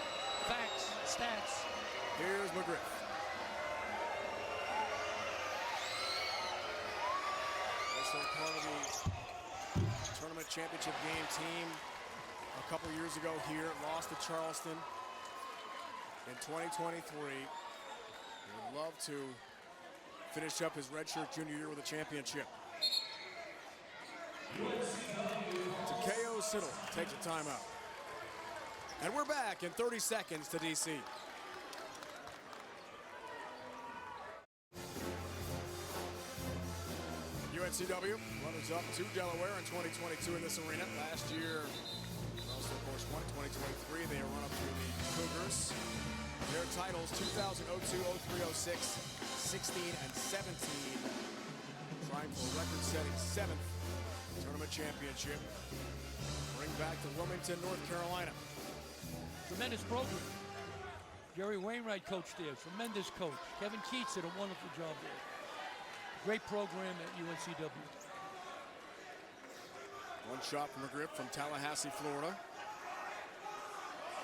facts, stats. Here's McGriff. Also part of the tournament championship game team a couple years ago here. Lost to Charleston in 2023. He would love to finish up his redshirt junior year with a championship. Takeo Siddle takes a timeout. And we're back in 30 seconds to DC. UNCW runners up to Delaware in 2022 in this arena. Last year, also of course won 2023. They run up to the Cougars. Their titles 2002, 03, 06, 16, and 17. Trying for a record-setting 7th tournament championship. Bring back to Wilmington, North Carolina. Tremendous program. Jerry Wainwright coached there. Tremendous coach. Kevin Keats did a wonderful job there. Great program at UNCW. One shot from McGriff from Tallahassee, Florida.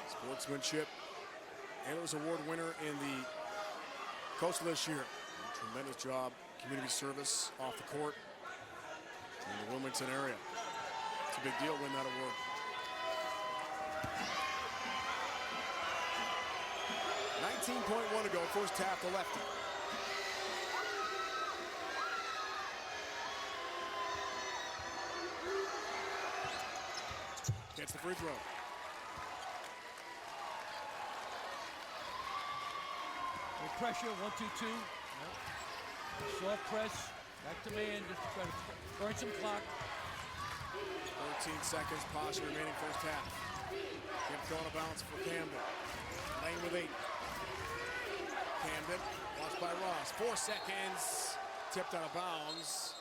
Sportsmanship Antlers Award winner in the Coastal this year. Tremendous job, community service off the court in the Wilmington area. It's a big deal, win that award. .1 to go, first half to lefty. Gets the free throw. Good pressure, 1-2-2. Soft press, back to man, just to try to burn some clock. 13 seconds, Pasha remaining first half. Kept going a bounce for Camden. Lane with 8. Camden, watched by Ross. 4 seconds, tipped out of bounds.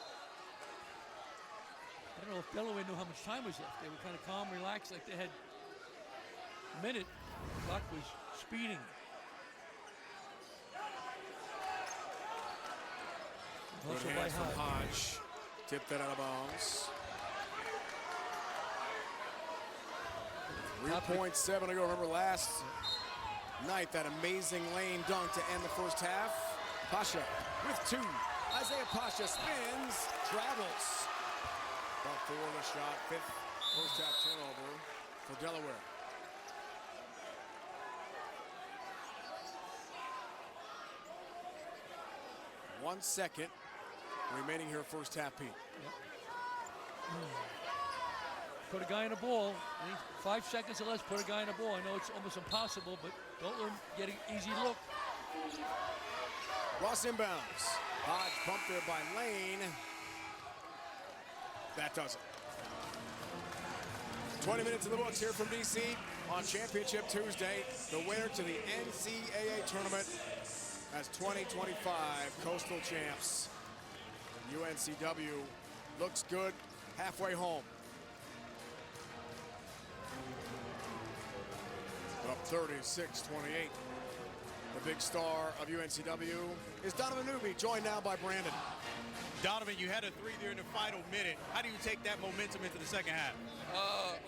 I don't know if Delaware knew how much time was left. They were kind of calm, relaxed, like they had a minute. The clock was speeding. Good hands from Hodge. Tipped that out of bounds. 3.7 to go. Remember last night, that amazing lane dunk to end the first half. Pasha with 2. Isaiah Pasha spins, travels. About 4 on the shot. 5th first half turnover for Delaware. One second remaining here first half, Pete. Yep. Put a guy in a ball. 5 seconds or less, put a guy in a ball. I know it's almost impossible, but don't let him get an easy look. Ross inbounds. Hodge bumped there by Lane. That does it. 20 minutes in the books here from DC on Championship Tuesday. The winner to the NCAA tournament as 2025 Coastal champs. UNCW looks good halfway home. Up 36-28. The big star of UNCW is Donovan Newby, joined now by Brandon. Donovan, you had a 3 there in the final minute. How do you take that momentum into the second half?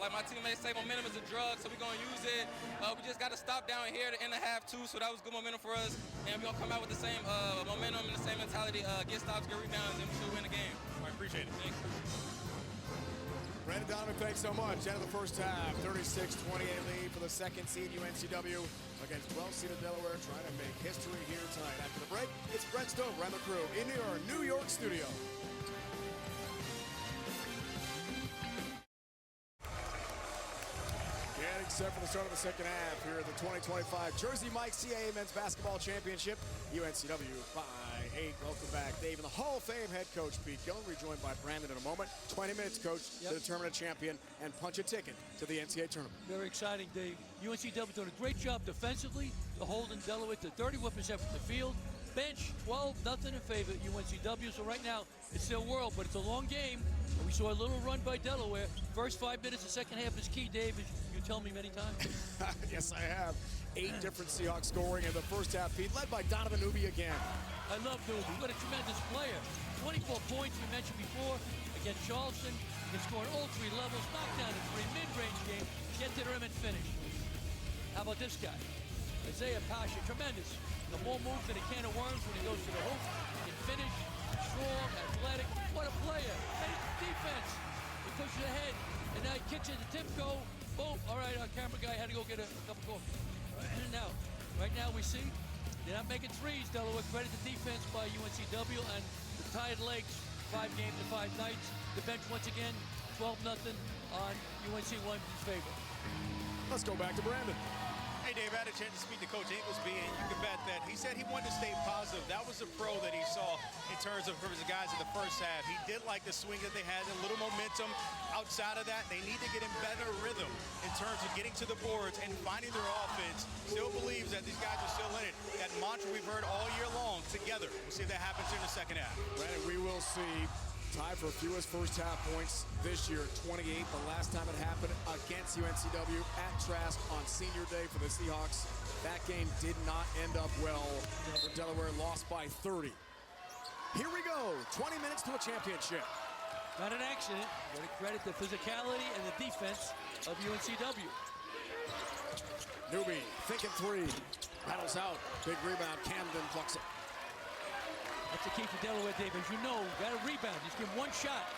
Like my teammates say, momentum is a drug, so we're going to use it. We just got to stop down here to end the half, too, so that was good momentum for us. And we're going to come out with the same momentum and the same mentality, get stops, get rebounds, and we should win the game. I appreciate it. Thanks. Brandon Donovan, thanks so much. End of the first half, 36-28 lead for the second seed UNCW against 12-seeded Delaware, trying to make history here tonight. After the break, it's Brent Stover and the crew in your New York studio. Getting set for the start of the second half here at the 2025 Jersey Mike CAA Men's Basketball Championship. UNCW by 8. Welcome back, Dave, and the Hall of Fame head coach Pete Gillen, rejoined by Brandon in a moment. 20 minutes, coach, to determine a champion and punch a ticket to the NCAA tournament. Very exciting, Dave. UNCW doing a great job defensively to holding Delaware to 31% from the field. Bench 12-0 in favor of UNCW. So right now it's their world, but it's a long game. And we saw a little run by Delaware. First 5 minutes, the second half is key, Dave. As you tell me many times. Yes, I have. 8 different Seahawks scoring in the first half, Pete, led by Donovan Newby again. I love Newby. What a tremendous player. 24 points we mentioned before against Charleston. He can score at all 3 levels, knock down a 3 mid-range game, get to the rim and finish. How about this guy? Isaiah Pasha, tremendous. The more moves than a can of worms when he goes to the hoop. He can finish, strong, athletic. What a player. And defense. He pushes ahead, and now he kicks it to Timko. Boom. All right, our camera guy had to go get a cup of coffee. Right now we see they're not making threes. Delaware, credit the defense by UNCW and the tired legs. 5 games in 5 nights. The bench once again, 12-0 on UNC Wilmington's favor. Let's go back to Brandon. Hey, Dave, I had a chance to speak to Coach Inglesby, and you can bet that he said he wanted to stay positive. That was the pro that he saw in terms of his guys in the first half. He did like the swing that they had, a little momentum. Outside of that, they need to get in better rhythm in terms of getting to the boards and finding their offense. Still believes that these guys are still in it. That mantra we've heard all year long, together. We'll see if that happens in the second half. Brandon, we will see. Tied for fewest first half points this year, 28. The last time it happened against UNCW at Trask on senior day for the Seahawks. That game did not end up well for Delaware, lost by 30. Here we go, 20 minutes to a championship. Not an accident. Got to credit the physicality and the defense of UNCW. Newby, thinking 3, rattles out, big rebound, Camden plucks it. That's the key for Delaware, Dave. As you know, got a rebound. Just give him 1 shot.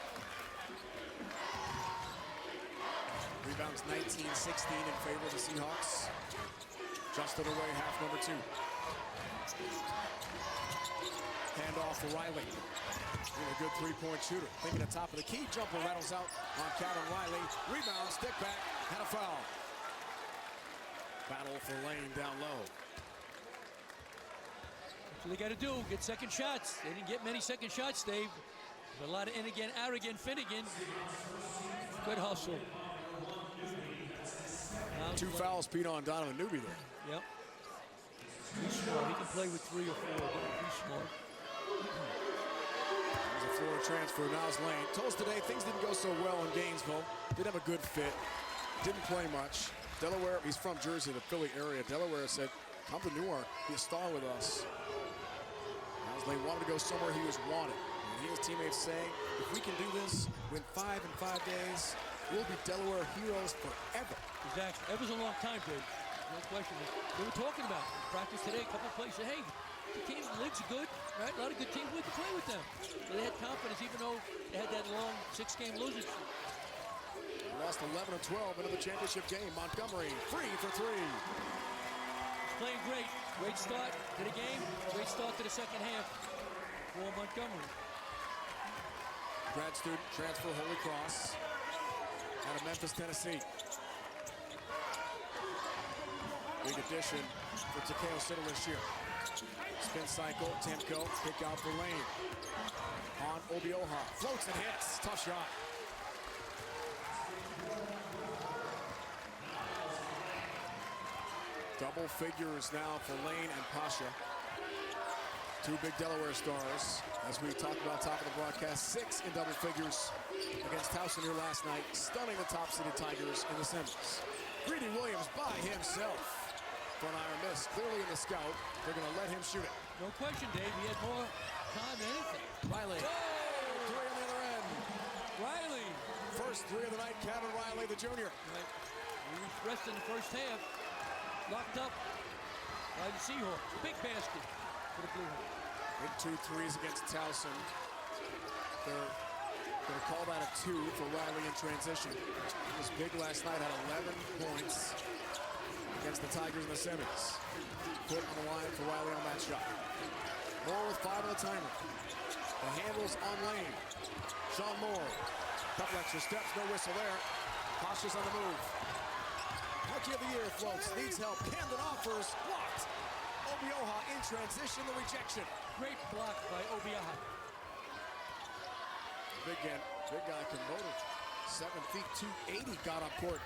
Rebounds 19-16 in favor of the Seahawks. Justed away, half number 2. Hand off to Riley. Really a good 3-point shooter. Thinking the top of the key, jumper rattles out on Calvin Riley. Rebound, stick back, and a foul. Battle for Lane down low. That's what they got to do, get second shots. They didn't get many second shots, Dave. There's a lot of in again, arrogant Finnegan. Good hustle. Now 2 fouls, Pete, on Donovan Newby there. Yep. He's smart. He can play with 3 or 4. He's smart. There's a Florida transfer. Now's Lane. Told us today things didn't go so well in Gainesville. Didn't have a good fit. Didn't play much. Delaware, he's from Jersey, the Philly area. Delaware said, come to Newark, be a star with us. Lane wanted to go somewhere he was wanted. And he and his teammates saying, if we can do this, win 5 in 5 days, we'll be Delaware heroes forever. Exactly. That was a long time, Dave. No question. They were talking about it. In practice today, a couple of plays said, hey, the teams, the league's good, right? A lot of good teams, we can play with them. So they had confidence, even though they had that long 6-game losing streak. Lost 11 of 12 into the championship game. Montgomery, free for 3. Playing great. Great start to the game. Great start to the second half for Montgomery. Grad student, transfer Holy Cross out of Memphis, Tennessee. Big addition for Takeo Siddle this year. Spin cycle, Timko, kick out for Lane. On Obioha, floats and hits, tough shot. Double figures now for Lane and Pasha. Two big Delaware stars. As we talked about top of the broadcast, 6 in double figures against Towson here last night, stunning the top-seeded Tigers in the semis. Greedy Williams by himself. Front iron miss, clearly in the scout. They're going to let him shoot it. No question, Dave. He had more time than anything. Riley. Oh! 3 on the other end. Riley. First 3 of the night, Kevin Riley, the junior. Right. He was rested in the first half. Locked up by the Seahawks. Big basket for the Blue Hens. Big 2 threes against Towson. They're going to call that a 2 for Riley in transition. He was big last night, had 11 points against the Tigers in the semis. Foot on the line for Riley on that shot. Moore with 5 on the timer. The handles on Lane. Sean Moore. Couple extra steps, no whistle there. Pasha's on the move. Rookie of the year floats, needs help. Camden offers, blocked. Obioha in transition, the rejection. Great block by Obioha. Big guy Komodo. 7 feet, 280 got up court.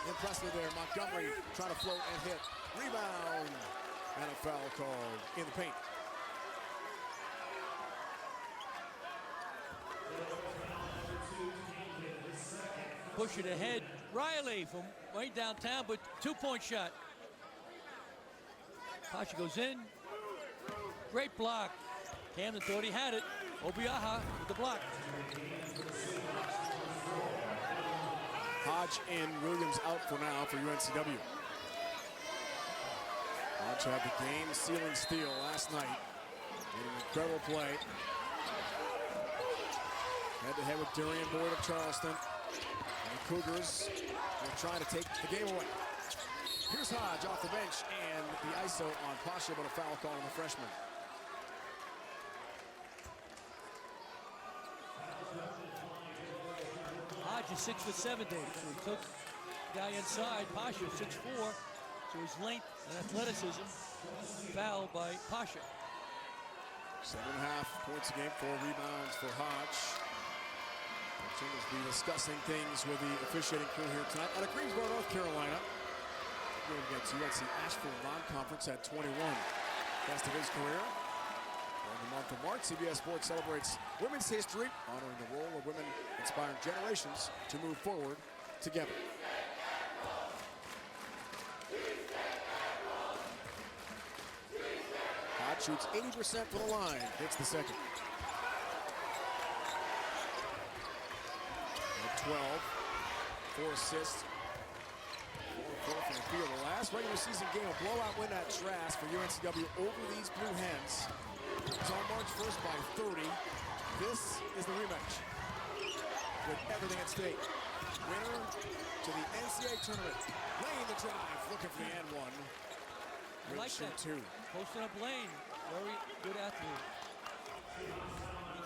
Impressive there. Montgomery trying to float and hit. Rebound. And a foul called in the paint. Push it ahead. Riley from way downtown, but 2-point shot. Pasha goes in. Great block. Camden thought he had it. Obioha with the block. Hodge and Williams out for now for UNCW. Hodge had the game-sealing steal last night. Made an incredible play. Head-to-head with Durian Boyd of Charleston. And the Cougars will try to take the game away. Here's Hodge off the bench and the ISO on Pasha, but a foul call on the freshman. Hodge is 6'7", Dave. So he took the guy inside. Pasha 6'4", so his length and athleticism fouled by Pasha. 7.5 points a game, 4 rebounds for Hodge. Jim will be discussing things with the officiating crew here tonight out of Greensboro, North Carolina. Game against UNC Asheville non-conference at 21. Best of his career. In the month of March, CBS Sports celebrates women's history, honoring the role of women inspiring generations to move forward together. Hodge shoots 80% from the line, hits the second. At 12, 4 assists. 4 from the field. The last regular season game, a blowout win at Trask for UNCW over these Blue Hens. It was on March 1st by 30. This is the rematch with everything at stake. Winner to the NCAA tournament. Lane the drive, looking for the end one. I like that. 2. Posting up Lane, very good athlete.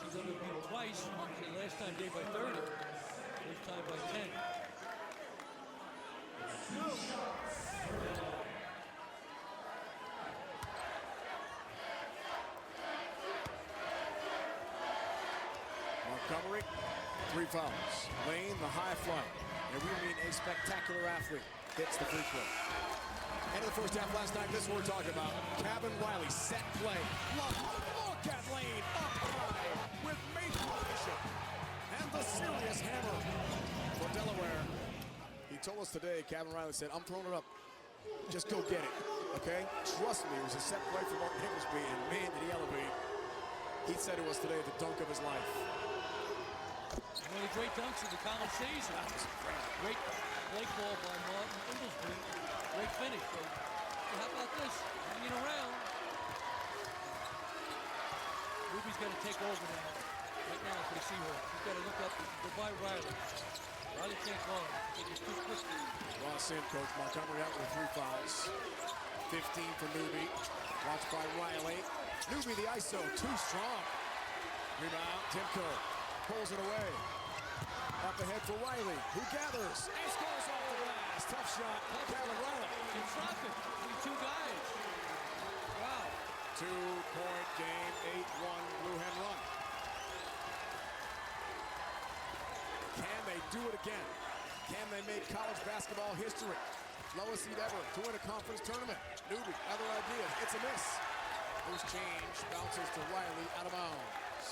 He's going to beat him twice. The last time Dave by 30. This time by 10. Montgomery, 3 fouls. Lane, the high flyer. And we mean a spectacular athlete. Hits the free throw. End of the first half last night, this is what we're talking about. Kevin Riley, set play. Look at Lane, up high with major leadership. And the serious hammer for Delaware. He told us today, Kevin Riley said, I'm throwing it up. Just go get it, okay? Trust me, it was a set play for Martin Higglesby, and man, did he elevate. He said it was today the dunk of his life. One of the great dunks of the college season. Great play ball by Martin Higglesby. Great finish. So, how about this? Hanging around. Ruby's got to take over now. Right now for the Seahawks. He's got to look up and go by Riley. Riley can't go. He's too quick. Ross in, Coach. Montgomery out with 3 fouls. 15 for Newby. Watched by Riley. Newby the ISO, too strong. Rebound, Timko pulls it away. Up ahead for Riley, who gathers and scores off the glass. pass, tough shot. Riley. In traffic. Two guys. Wow. 2-point game, 8-1 Blue Hen run. Can they do it again? Can they make college basketball history? Lowest seed ever to win a conference tournament. Newby, other ideas. It's a miss. Loose change, bounces to Riley, out of bounds.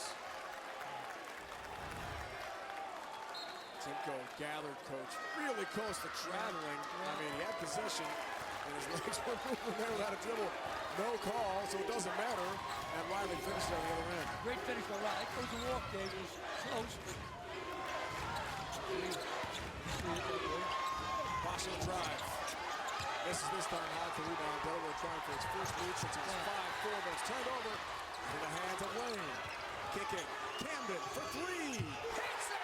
Timko gathered, coach. Really close to traveling. I mean, he had possession, and his legs were moving there without a dribble. No call, so it doesn't matter. And Riley finished on the other end. Great finish by Riley. That goes to walk, Dave. It was close, but... Pasha drive. This time high for rebound. Delaware trying for its first lead since it was 5-4, but it's turned over in the hands of Lane. Kick it. Camden for three. Hits it!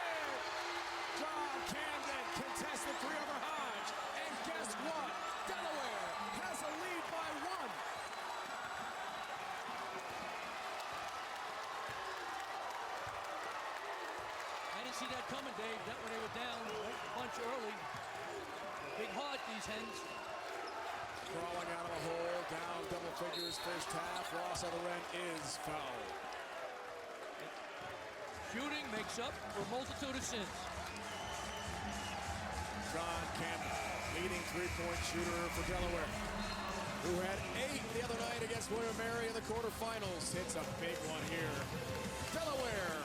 John Camden contested three over Hodge. And guess what? Delaware has a lead by one. I didn't see that coming, Dave. That when they were down a bunch early. Big heart, these hens. Crawling out of the hole, down double figures first half. Ross other end is fouled. Shooting makes up for a multitude of sins. John Camden, leading three-point shooter for Delaware, who had 8 the other night against William Mary in the quarterfinals. Hits a big one here. Delaware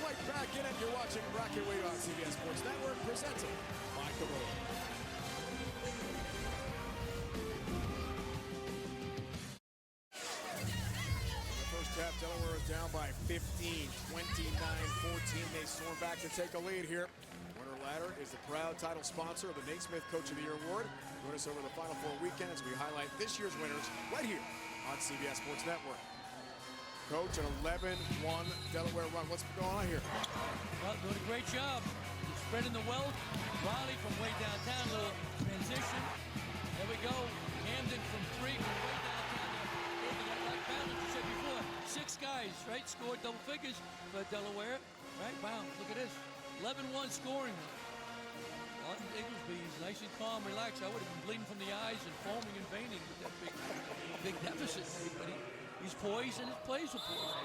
right back in it. You're watching Bracket Week on CBS Sports Network, presented by Colonial. Delaware is down by 15, 29-14. They storm back to take a lead here. Winter Ladder is the proud title sponsor of the Naismith Coach of the Year Award. Join us over the Final Four weekend as we highlight this year's winners right here on CBS Sports Network. Coach, an 11-1 Delaware run. What's going on here? Well, doing a great job. Spreading the wealth. Riley from way downtown, little transition. There we go. Camden from three from way downtown. Like Balance, you said before, 6 guys, right? Scored double figures for Delaware, right? Wow, look at this. 11-1 scoring. Martin Igglesby is nice and calm, relaxed. I would have been bleeding from the eyes and foaming and veining with that big deficit. But he's poised and his plays are poised.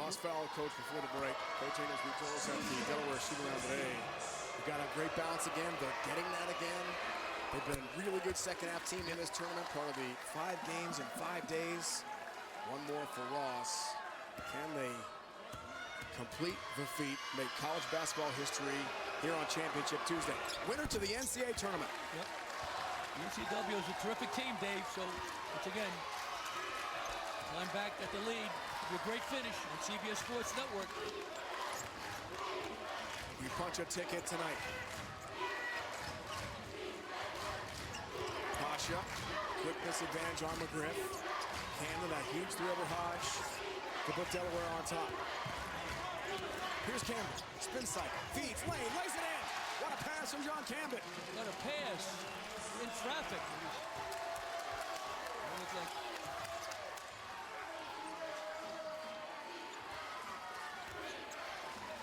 Ross Fowler, coach, before the break. Coach Ingles, we told us at the Delaware shoot around today. We've got a great balance again. They're getting that again. They've been a really good second half team in this tournament, part of the 5 games in 5 days. One more for Ross. Can they complete the feat, make college basketball history here on Championship Tuesday? Winner to the NCAA tournament. Yep. UNCW is a terrific team, Dave, so once again, climb back at the lead. It'll be a great finish on CBS Sports Network. You punch a ticket tonight. Pasha, quickness advantage on McGriff. Camden, that huge three over Hodge to put Delaware on top. Here's Camden, spin cycle, feeds, lane, lays it in. What a pass from John Camden. What a pass in traffic.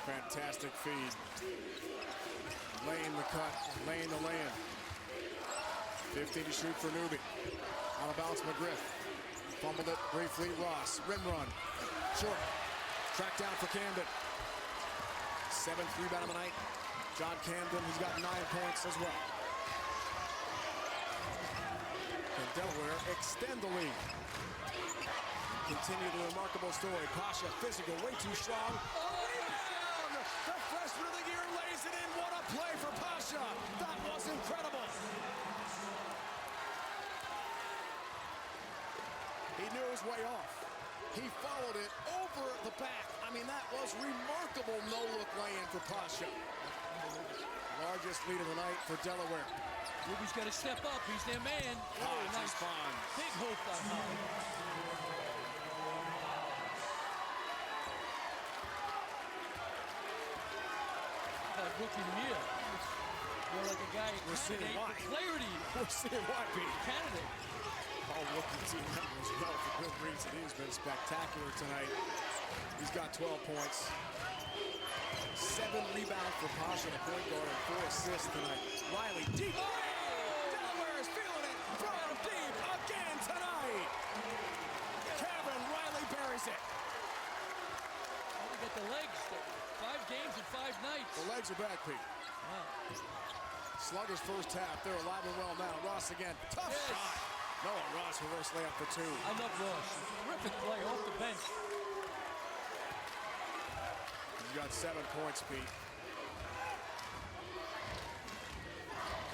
Fantastic feed. Lane the cut, Lane the lay-in. 15 to shoot for Newby. On a bounce, McGriff. Fumbled it briefly, Ross. Rim run. Short. Track down for Camden. 7th rebound of the night. John Camden, he's got 9 points as well. And Delaware extend the lead. Continue the remarkable story. Pasha, physical, way too strong. Rebound! The freshman of the year lays it in. What a play for Pasha. That was incredible. He knew his way off. He followed it over the back. I mean, that was remarkable no-look lay-in for Pasha. Largest lead of the night for Delaware. Ruby's got to step up. He's their man. Oh, nice response. Big hope by Holly. Rookie of the year. You're like a guy. We're seeing why. Clarity. We're seeing why, Pete. Candidate. All rookie team members well for good reason. He's been spectacular tonight. He's got 12 points. 7 rebounds for Pasha, the point guard, and 4 assists tonight. Riley, deep. Oh! Points are back, Pete. Slugger's first half. They're alive and well now. Ross again. Tough shot. Noah Ross reverse layup for 2. I love Ross. Terrific play off the bench. He's got 7 points, Pete.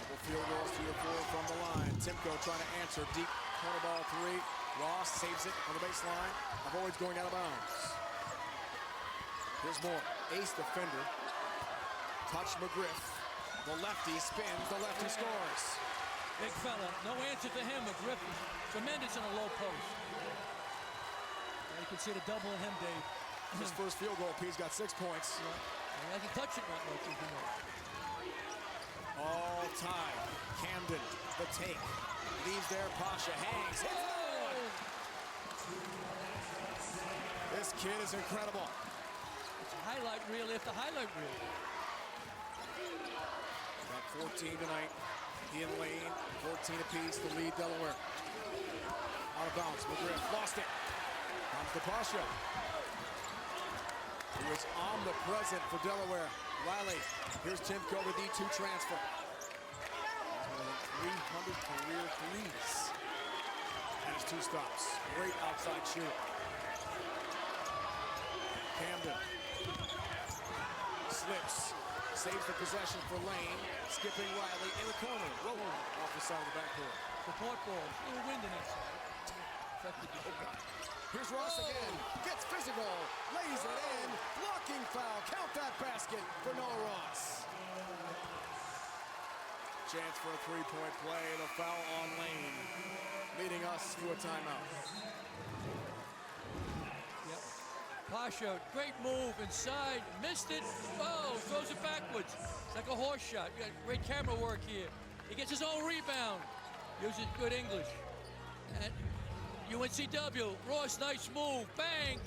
Double field goals, 3 or 4 from the line. Timko trying to answer. Deep corner ball 3. Ross saves it on the baseline. Avoids going out of bounds. Here's more. Ace defender. Touch McGriff. The lefty spins. The lefty scores. Big fella. No answer to him. McGriff is tremendous in a low post. You can see the double in him, Dave. His first field goal, P's got 6 points. Yeah. I can touch it that much, as you know. All tied. Camden, the take. Leaves there. Pasha hangs. Hits another one. This kid is incredible. It's a highlight reel after highlight reel. Got 14 tonight. He and Lane, 14 apiece to lead Delaware. Out of bounds. McGriff lost it. Comes to Pasha. He was omnipresent for Delaware. Riley. Here's Timko, the D2 transfer. 300 career threes. And his 2 stops. Great outside shooter. Camden. Slips. Saves the possession for Lane. Skipping Riley in the corner. Whoa, off the side of the backboard. Support ball. A little wind in that side. Here's Ross again. Gets physical. Lays it in. Blocking foul. Count that basket for Noah Ross. Chance for a 3-point play. The foul on Lane. Leading us to a timeout. Yep. Pasha, great move inside. Missed it. Oh, throws it backwards. It's like a horse shot. You got great camera work here. He gets his own rebound. Uses good English. And UNCW, Ross, nice move. Bang,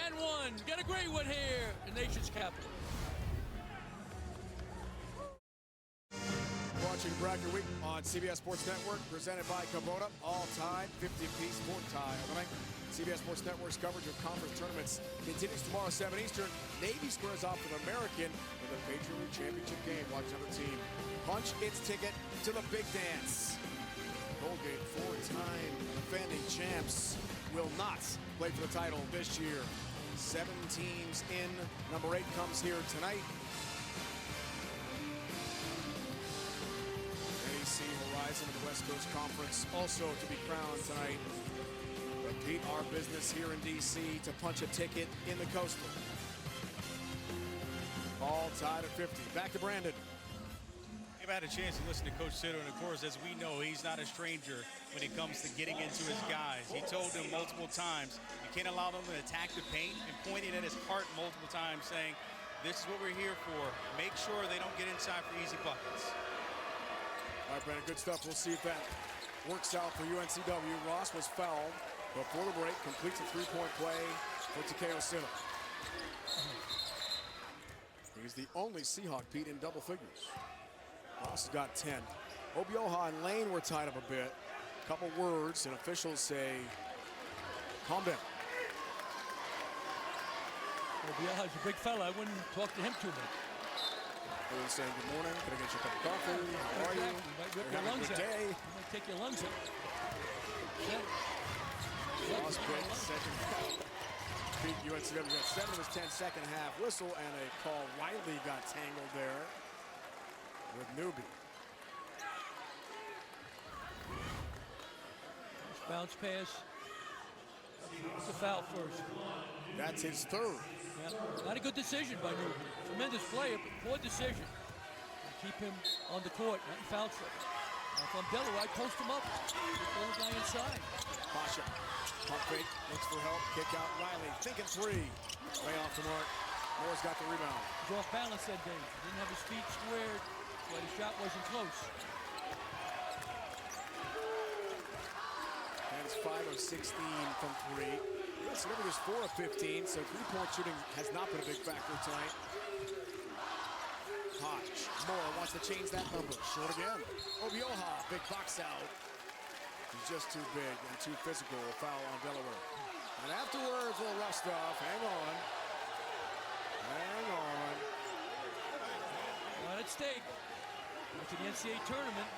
and 1. Get a great one here, the nation's capital. Watching Bracket Week on CBS Sports Network, presented by Kubota. All tied, 50-piece sport tie overnight. CBS Sports Network's coverage of conference tournaments continues tomorrow, 7 Eastern. Navy squares off with American in the Patriot League Championship game. Watch another team punch its ticket to the big dance. Colgate, 4-time defending champs, will not play for the title this year. 7 teams in. Number 8 comes here tonight. NEC Horizon of the West Coast Conference also to be crowned tonight. Repeat our business here in D.C. to punch a ticket in the Coastal. All tied at 50. Back to Brandon. I've had a chance to listen to Coach Sitter, and of course, as we know, he's not a stranger when it comes to getting into his guys. He told them multiple times, you can't allow them to attack the paint, and pointing at his heart multiple times, saying, this is what we're here for. Make sure they don't get inside for easy buckets. All right, Brandon, good stuff. We'll see if that works out for UNCW. Ross was fouled before the break, completes a 3-point play for Takeo Sitter. He's the only Seahawk, Pete, in double figures. Ross has got 10. Obioha and Lane were tied up a bit. A couple words, and officials say, calm down. Obioha's a big fella. I wouldn't talk to him too much. They're saying, good morning, can I get you a cup of coffee? How are you? You might rip your lungs out. You might take your lungs out. Ross pick, second foul. Pete, UNCW got 7 of his 10 second half whistle, and a call. Riley got tangled there with Newby. Bounce pass. It's a foul first. That's his 3rd. Yeah. Not a good decision by Newby. Tremendous player, but poor decision. Keep him on the court, not in foul trouble. If I'm Delaware, I'd post him up. Pull the guy inside. Pasha, pump fake, looks for help, kick out Riley, thinking 3. Way off the mark. Moore's got the rebound. He's off balance that day. Didn't have his feet squared, so the shot wasn't close. And it's 5 of 16 from 3. Yes, remember there's 4 of 15, so 3-point shooting has not been a big factor tonight. Hodge, Moore wants to change that number. Short again. Obioha, big box out. He's just too big and too physical. A foul on Delaware. And afterwards, a little rough stuff. Hang on. Hang on. at stake. Went to the NCAA tournament.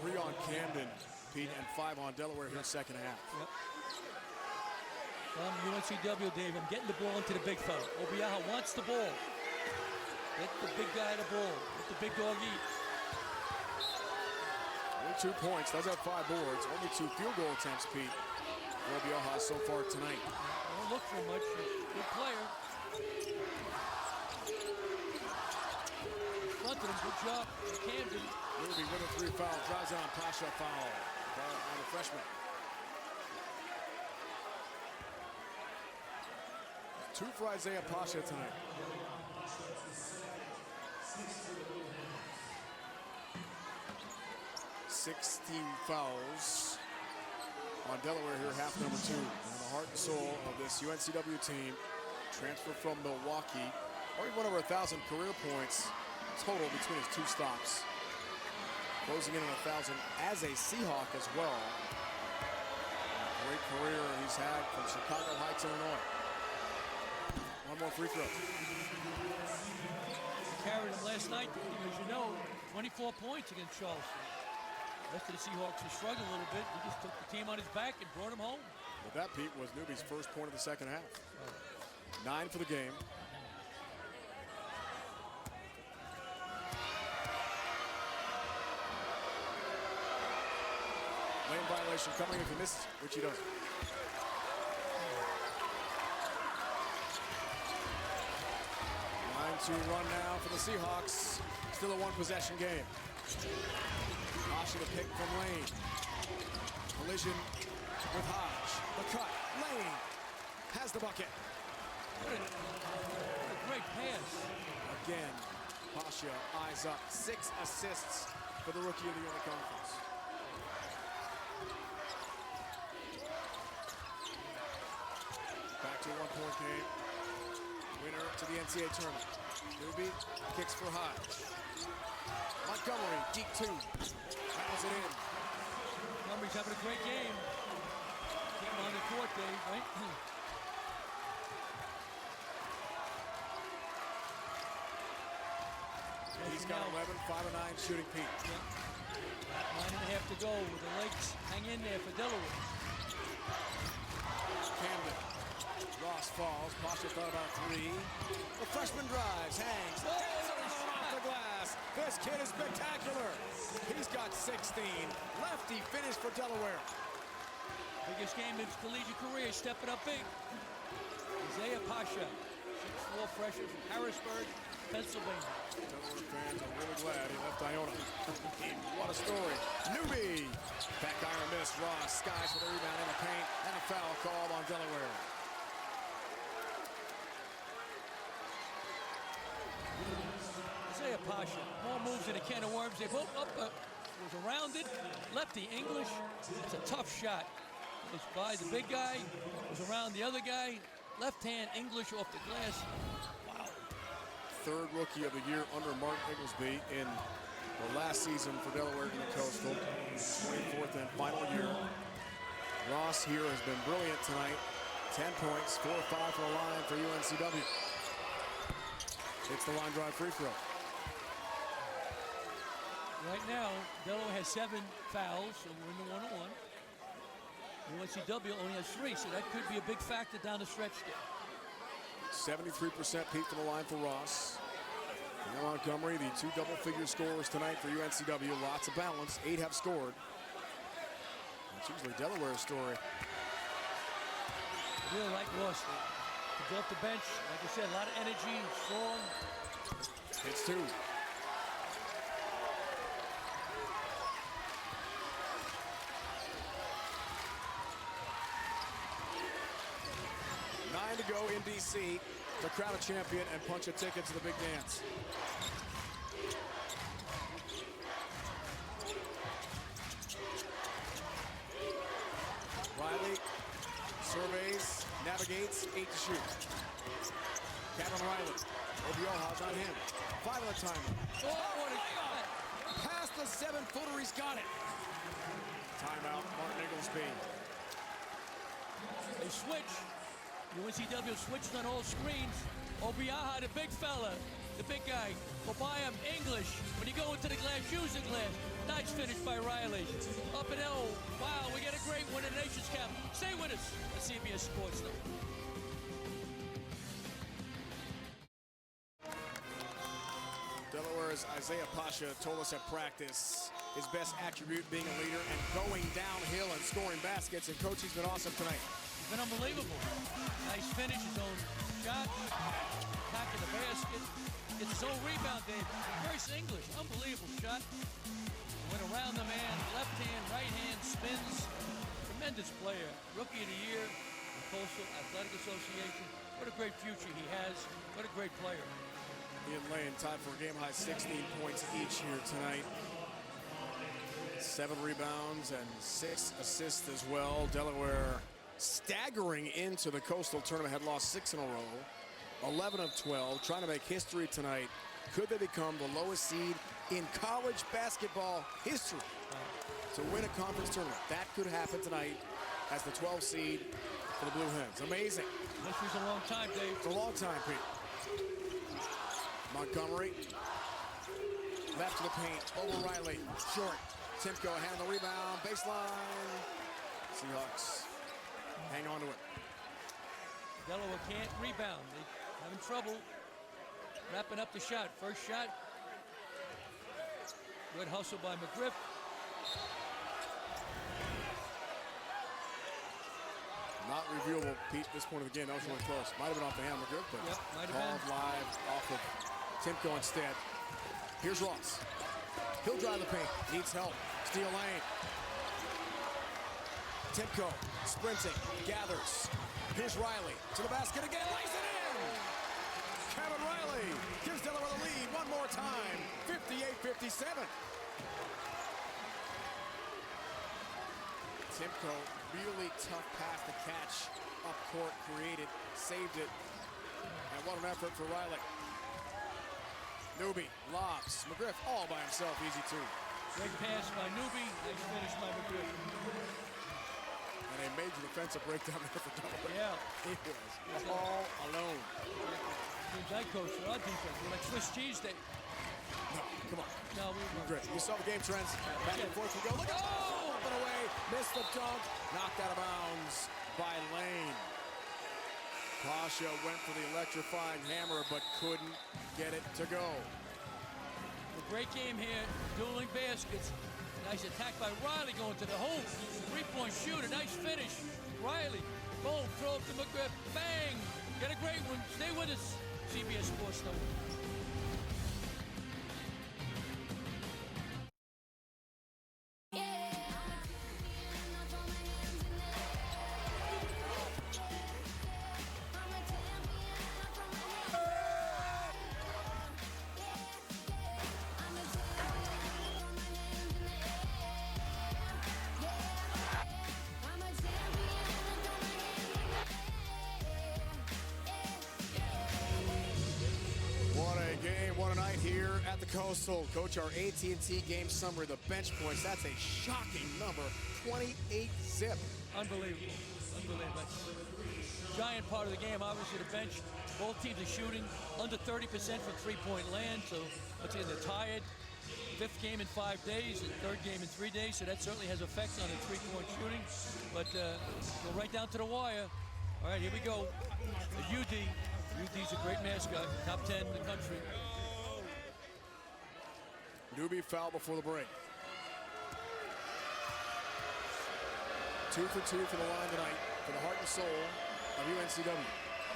Three on Camden, Pete, and 5 on Delaware here second half. Yep. UNCW, Dave, I'm getting the ball into the big fella. Obiaha wants the ball. Get the big guy the ball. Let the big dog eat. Only 2 points, does have 5 boards. Only 2 field goal attempts, Pete, for Obiaha so far tonight. Don't look for much. Good player. Fronted him, good job. Camden. Ruby with a 3 foul, drives it on Pasha, foul. Foul on the freshman. 2 for Isaiah Pasha tonight. $16 fouls on Delaware here, half number 2. And the heart and soul of this UNCW team, transfer from Milwaukee, already won over 1,000 career points total between his 2 stops. Closing in on 1,000 as a Seahawk as well. Great career he's had from Chicago Heights, Illinois. One more free throw. Carried him last night, as you know, 24 points against Charleston. The rest of the Seahawks were struggling a little bit. He just took the team on his back and brought him home. But that, Pete, was Newby's first point of the second half. 9 for the game. Lane violation coming if he misses, which he doesn't. To run now for the Seahawks. Still a 1-possession game. Hodge to pick from Lane. Collision with Hodge. The cut. Lane has the bucket. What a great pass. Again, Pasha eyes up. 6 assists for the rookie of the year in the conference. Back to a 1-point game. Winner to the NCAA tournament. Newby kicks for Hodge. Montgomery, deep 2. Fouls it in. Montgomery's having a great game. Came on the court, Dave, right? He's got 11, 5 and 9 shooting, Pete. Yeah. 9.5 to go with the legs hang in there for Delaware. Camden. Ross falls. Pasha thought about 3. The freshman drives, hangs, off the glass. This kid is spectacular. He's got 16. Lefty finish for Delaware. Biggest game of his collegiate career, stepping up big. Isaiah Pasha, 6'4" freshman from Harrisburg, Pennsylvania. Delaware fans are really glad he left Iona. What a story. Newby. Back iron miss. Ross skies for the rebound in the paint, and a foul called on Delaware. Isaiah Pasha, more moves than a can of worms. They both up, was around it. Lefty English. It's a tough shot. It was by the big guy, was around the other guy. Left hand English off the glass. Wow. 3rd rookie of the year under Mark Igglesby in the last season for Delaware in the Coastal. 24th and final year. Ross here has been brilliant tonight. 10 points, 4 or 5 for the line for UNCW. It's the line drive free throw. Right now, Delaware has 7 fouls, so we're in the 1-on-1. UNCW only has 3, so that could be a big factor down the stretch there. 73% Pete from the line for Ross. And Montgomery, the 2 double-figure scorers tonight for UNCW. Lots of balance. 8 have scored. It's usually Delaware's story. I really like Ross. He's off the bench. Like I said, a lot of energy, strong. Hits 2. To go in DC to crown a champion and punch a ticket to the big dance. Riley surveys, navigates, 8 to shoot. Kevin Riley. Obiaha's on him. 5 on the timer. Oh, what a shot! Past the 7-footer, he's got it. Timeout, Martin Igglesby. They switch. UNCW switched on all screens. Obiaha, the big fella, the big guy. Go by him, English. When you go into the glass, use the glass. Nice finish by Riley. Up and L. Wow, we got a great one in the nation's cap. Stay with us at CBS Sports Network. Delaware's Isaiah Pasha told us at practice his best attribute being a leader and going downhill and scoring baskets. And Coach, he's been awesome tonight. He's been unbelievable. Nice finish, his own shot, attacking the basket. Gets his own rebound, Dave. First English, unbelievable shot. Went around the man, left hand, right hand, spins. Tremendous player. Rookie of the Year, the Coastal Athletic Association. What a great future he has. What a great player. He and Lane tied for a game-high 16 points each here tonight. 7 rebounds and 6 assists as well. Delaware staggering into the Coastal tournament, had lost 6 in a row. 11 of 12, trying to make history tonight. Could they become the lowest seed in college basketball history to win a conference tournament? That could happen tonight as the 12th seed for the Blue Hens. Amazing. History's a long time, Dave. It's a long time, Pete. Montgomery, left to the paint, over Riley, short. Timko hand the rebound, baseline. Seahawks hang on to it. Delaware can't rebound. They're having trouble wrapping up the shot. First shot. Good hustle by McGriff. Not reviewable, Pete, at this point of the game. That was really close. Might have been off the hand of McGriff, but might have called been. live off of Timko instead. Here's Ross. He'll drive the paint. Needs help. Steal lane. Timko sprinting, gathers. Here's Riley to the basket again. Lays it in. Kevin Riley gives Delaware the lead one more time. 58-57. Timko, really tough pass to catch. Up court, created, saved it. And what an effort for Riley. Newby lobs. McGriff all by himself, easy two. Great pass by Newby. Nice finish by McGriff. And a major defensive breakdown there for Delaware. Yeah. He was all alone. Teams I coach for our defense, we're like Swiss cheese day. No, come on. No, we Great. You saw the game trends. Back and forth we go. Look, up and away. Missed the dunk. Knocked out of bounds by Lane. Pasha went for the electrifying hammer, but couldn't get it to go. A great game here, dueling baskets. Nice attack by Riley going to the hole. Three-point shooter, nice finish. Riley, boom, throw up to McGriff, bang. Get a great one. Stay with us, CBS Sports Network. Coastal, Coach, our AT&T game summary, the bench points, that's a shocking number, 28 zip. Unbelievable, unbelievable. That's a giant part of the game, obviously the bench. Both teams are shooting under 30% from three-point land, so let's say they're tired. 5th game in 5 days and 3rd game in 3 days, so that certainly has effect on the three-point shooting. But go right down to the wire. All right, here we go. The UD. UD's a great mascot, top 10 in the country. Newby foul before the break. 2 for 2 for the line tonight for the heart and soul of UNCW.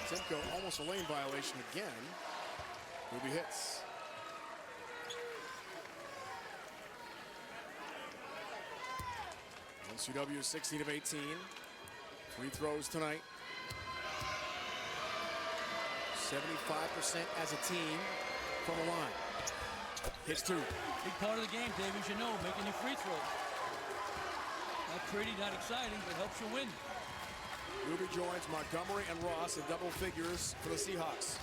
Timko almost a lane violation again. Newby hits. UNCW 16 of 18. Free throws tonight. 75% as a team from the line. Hits 2. Big part of the game, Dave, as you know, making your free throws. Not pretty, not exciting, but helps you win. Newby joins Montgomery and Ross in double figures for the Seahawks.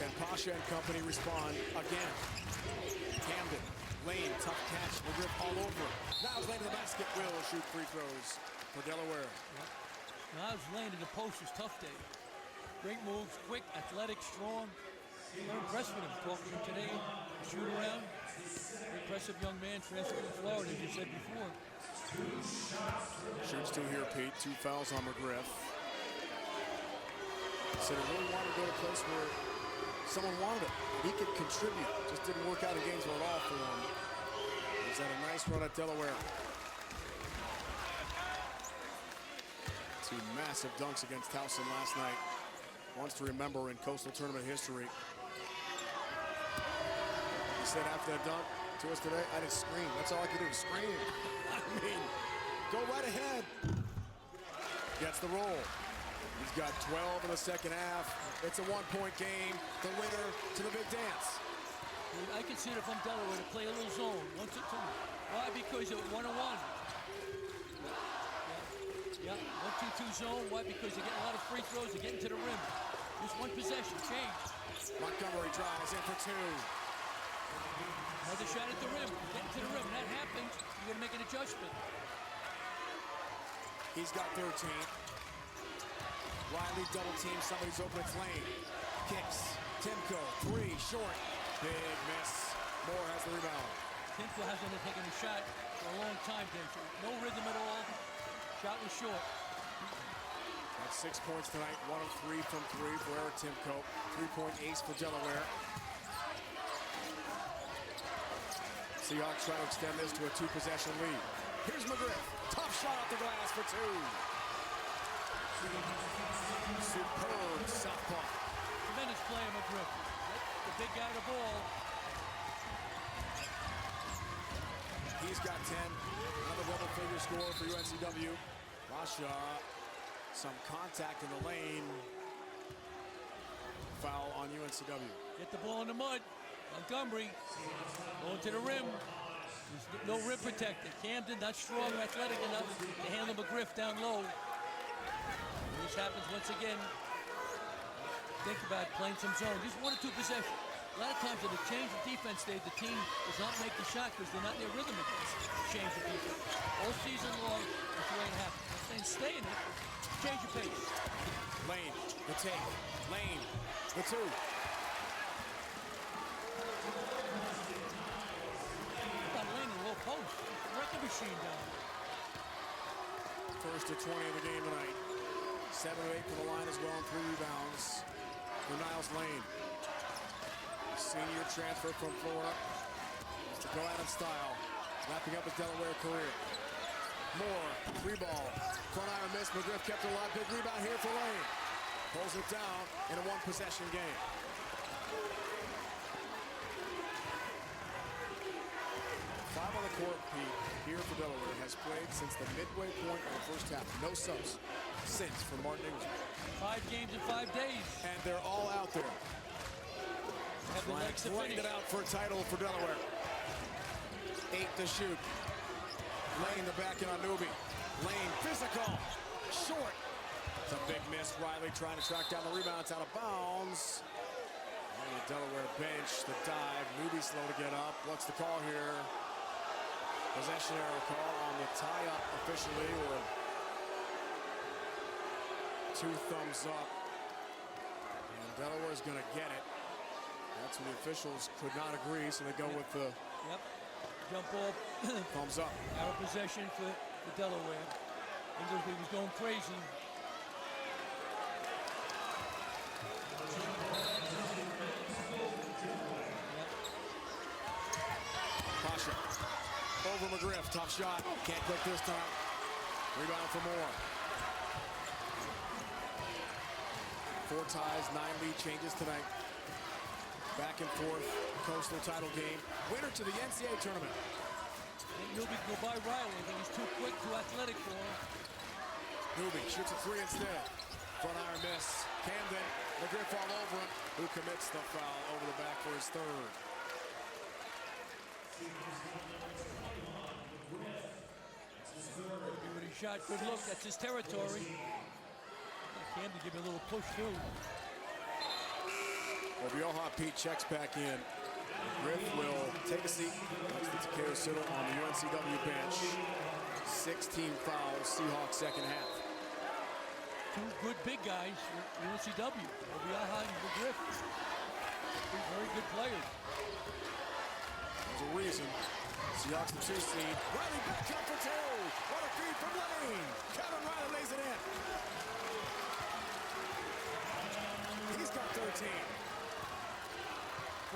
And Pasha and company respond again. Camden, Lane, tough catch, McGriff all over. Now Lane to the basket, will shoot free throws. for Delaware. Now, laying in the post is tough, Dave. Great moves, quick, athletic, strong. They're impressed with him. Talking to him today, shoot around. Impressive young man, transferred from Florida, as you said before. Shoots two here, Pete. 2 fouls on McGriff. Said he really wanted to go to a place where someone wanted it. He could contribute. Just didn't work out in Gainesville at all for him. He's had a nice run at Delaware. 2 massive dunks against Towson last night. Wants to remember in Coastal Tournament history. He said after that dunk to us today, I just scream. That's all I could do, scream. I mean, go right ahead. Gets the roll. He's got 12 in the second half. It's a 1-point game. The winner to the big dance. I consider from Delaware to play a little zone, 1-2. Why? Because you're 1-1. Yeah, 1-2-2 zone. Why? Because they're getting a lot of free throws. They're getting to the rim. Just one possession, change. Montgomery drives in for 2. Another shot at the rim. Getting to the rim. When that happens, you got to make an adjustment. He's got 13. Riley double team. Somebody's open. It's Lane. Kicks. Timko. 3 short. Big miss. Moore has the rebound. Timko hasn't taken a shot for a long time, Dave. No rhythm at all. Shot was short. Got 6 points tonight. 1 of 3 from 3 for Eric Timko. 3-point ace for Delaware. Seahawks try to extend this to a 2-possession lead. Here's McGriff. Tough shot off the glass for 2. Superb southpaw. Tremendous play of McGriff. The big guy the ball. He's got 10. Another double-figure score for UNCW. Rasha, some contact in the lane. Foul on UNCW. Get the ball in the mud. Montgomery going to the rim. There's no rim protected. Camden not strong or athletic enough to handle McGriff down low. This happens once again. Think about playing some zone. Just 1 or 2 possessions. A lot of times in the change of defense stage, the team does not make the shot because they're not in their rhythm against change of defense. All season long, that's the way it happens. And stay in it. Change your pace. Lane, the take. Lane, the 2. Got Lane in the low post. Wrecking machine down. First to 20 of the game tonight. 7 of 8 for the line as well, and 3 rebounds for Niles Lane. Senior transfer from Florida. To go out in style. Wrapping up his Delaware career. Moore, 3 ball. Front iron miss. McGriff kept it alive. Big rebound here for Lane. Pulls it down in a 1-possession game. Five on the court, Pete, here for Delaware, has played since the midway point of the first half. No subs since for Martin Ingram. 5 games in 5 days. And they're all out there. Have the legs to Playing finish. it out for a title for Delaware. 8 to shoot. Lane the back in on Newby. Lane physical. Short. It's a big miss. Riley trying to track down the rebound. It's out of bounds. And the Delaware bench, the dive. Newby slow to get up. What's the call here? Possession arrow call on the tie-up officially, or 2 thumbs up. And Delaware's going to get it. That's when the officials could not agree, so they go with the jump ball. Thumbs up. Arrow possession for Delaware. Inglesby was going crazy. Pasha. Over McGriff. Tough shot. Can't click this time. Rebound for Moore. 4 ties, 9 lead changes tonight. Back and forth. Coastal title game. Winner to the NCAA tournament. Newby go by Riley. I think he's too quick, too athletic for him. Newby shoots a 3 instead. Front iron miss. Camden. McGriff all over him. Who commits the foul over the back for his 3rd. When he shot, good look. That's his territory. Camden give him a little push through. Rioja Pete checks back in. Griff will take a seat next to Takeo Siddle on the UNCW bench. 16 fouls, Seahawks second half. Two good big guys for UNCW. Obiaha and McGriff. Two very good players. There's a reason. Seahawks the 2 seed. Riley back up for 2. What a feed from Lane. Kevin Riley lays it in. He's got 13.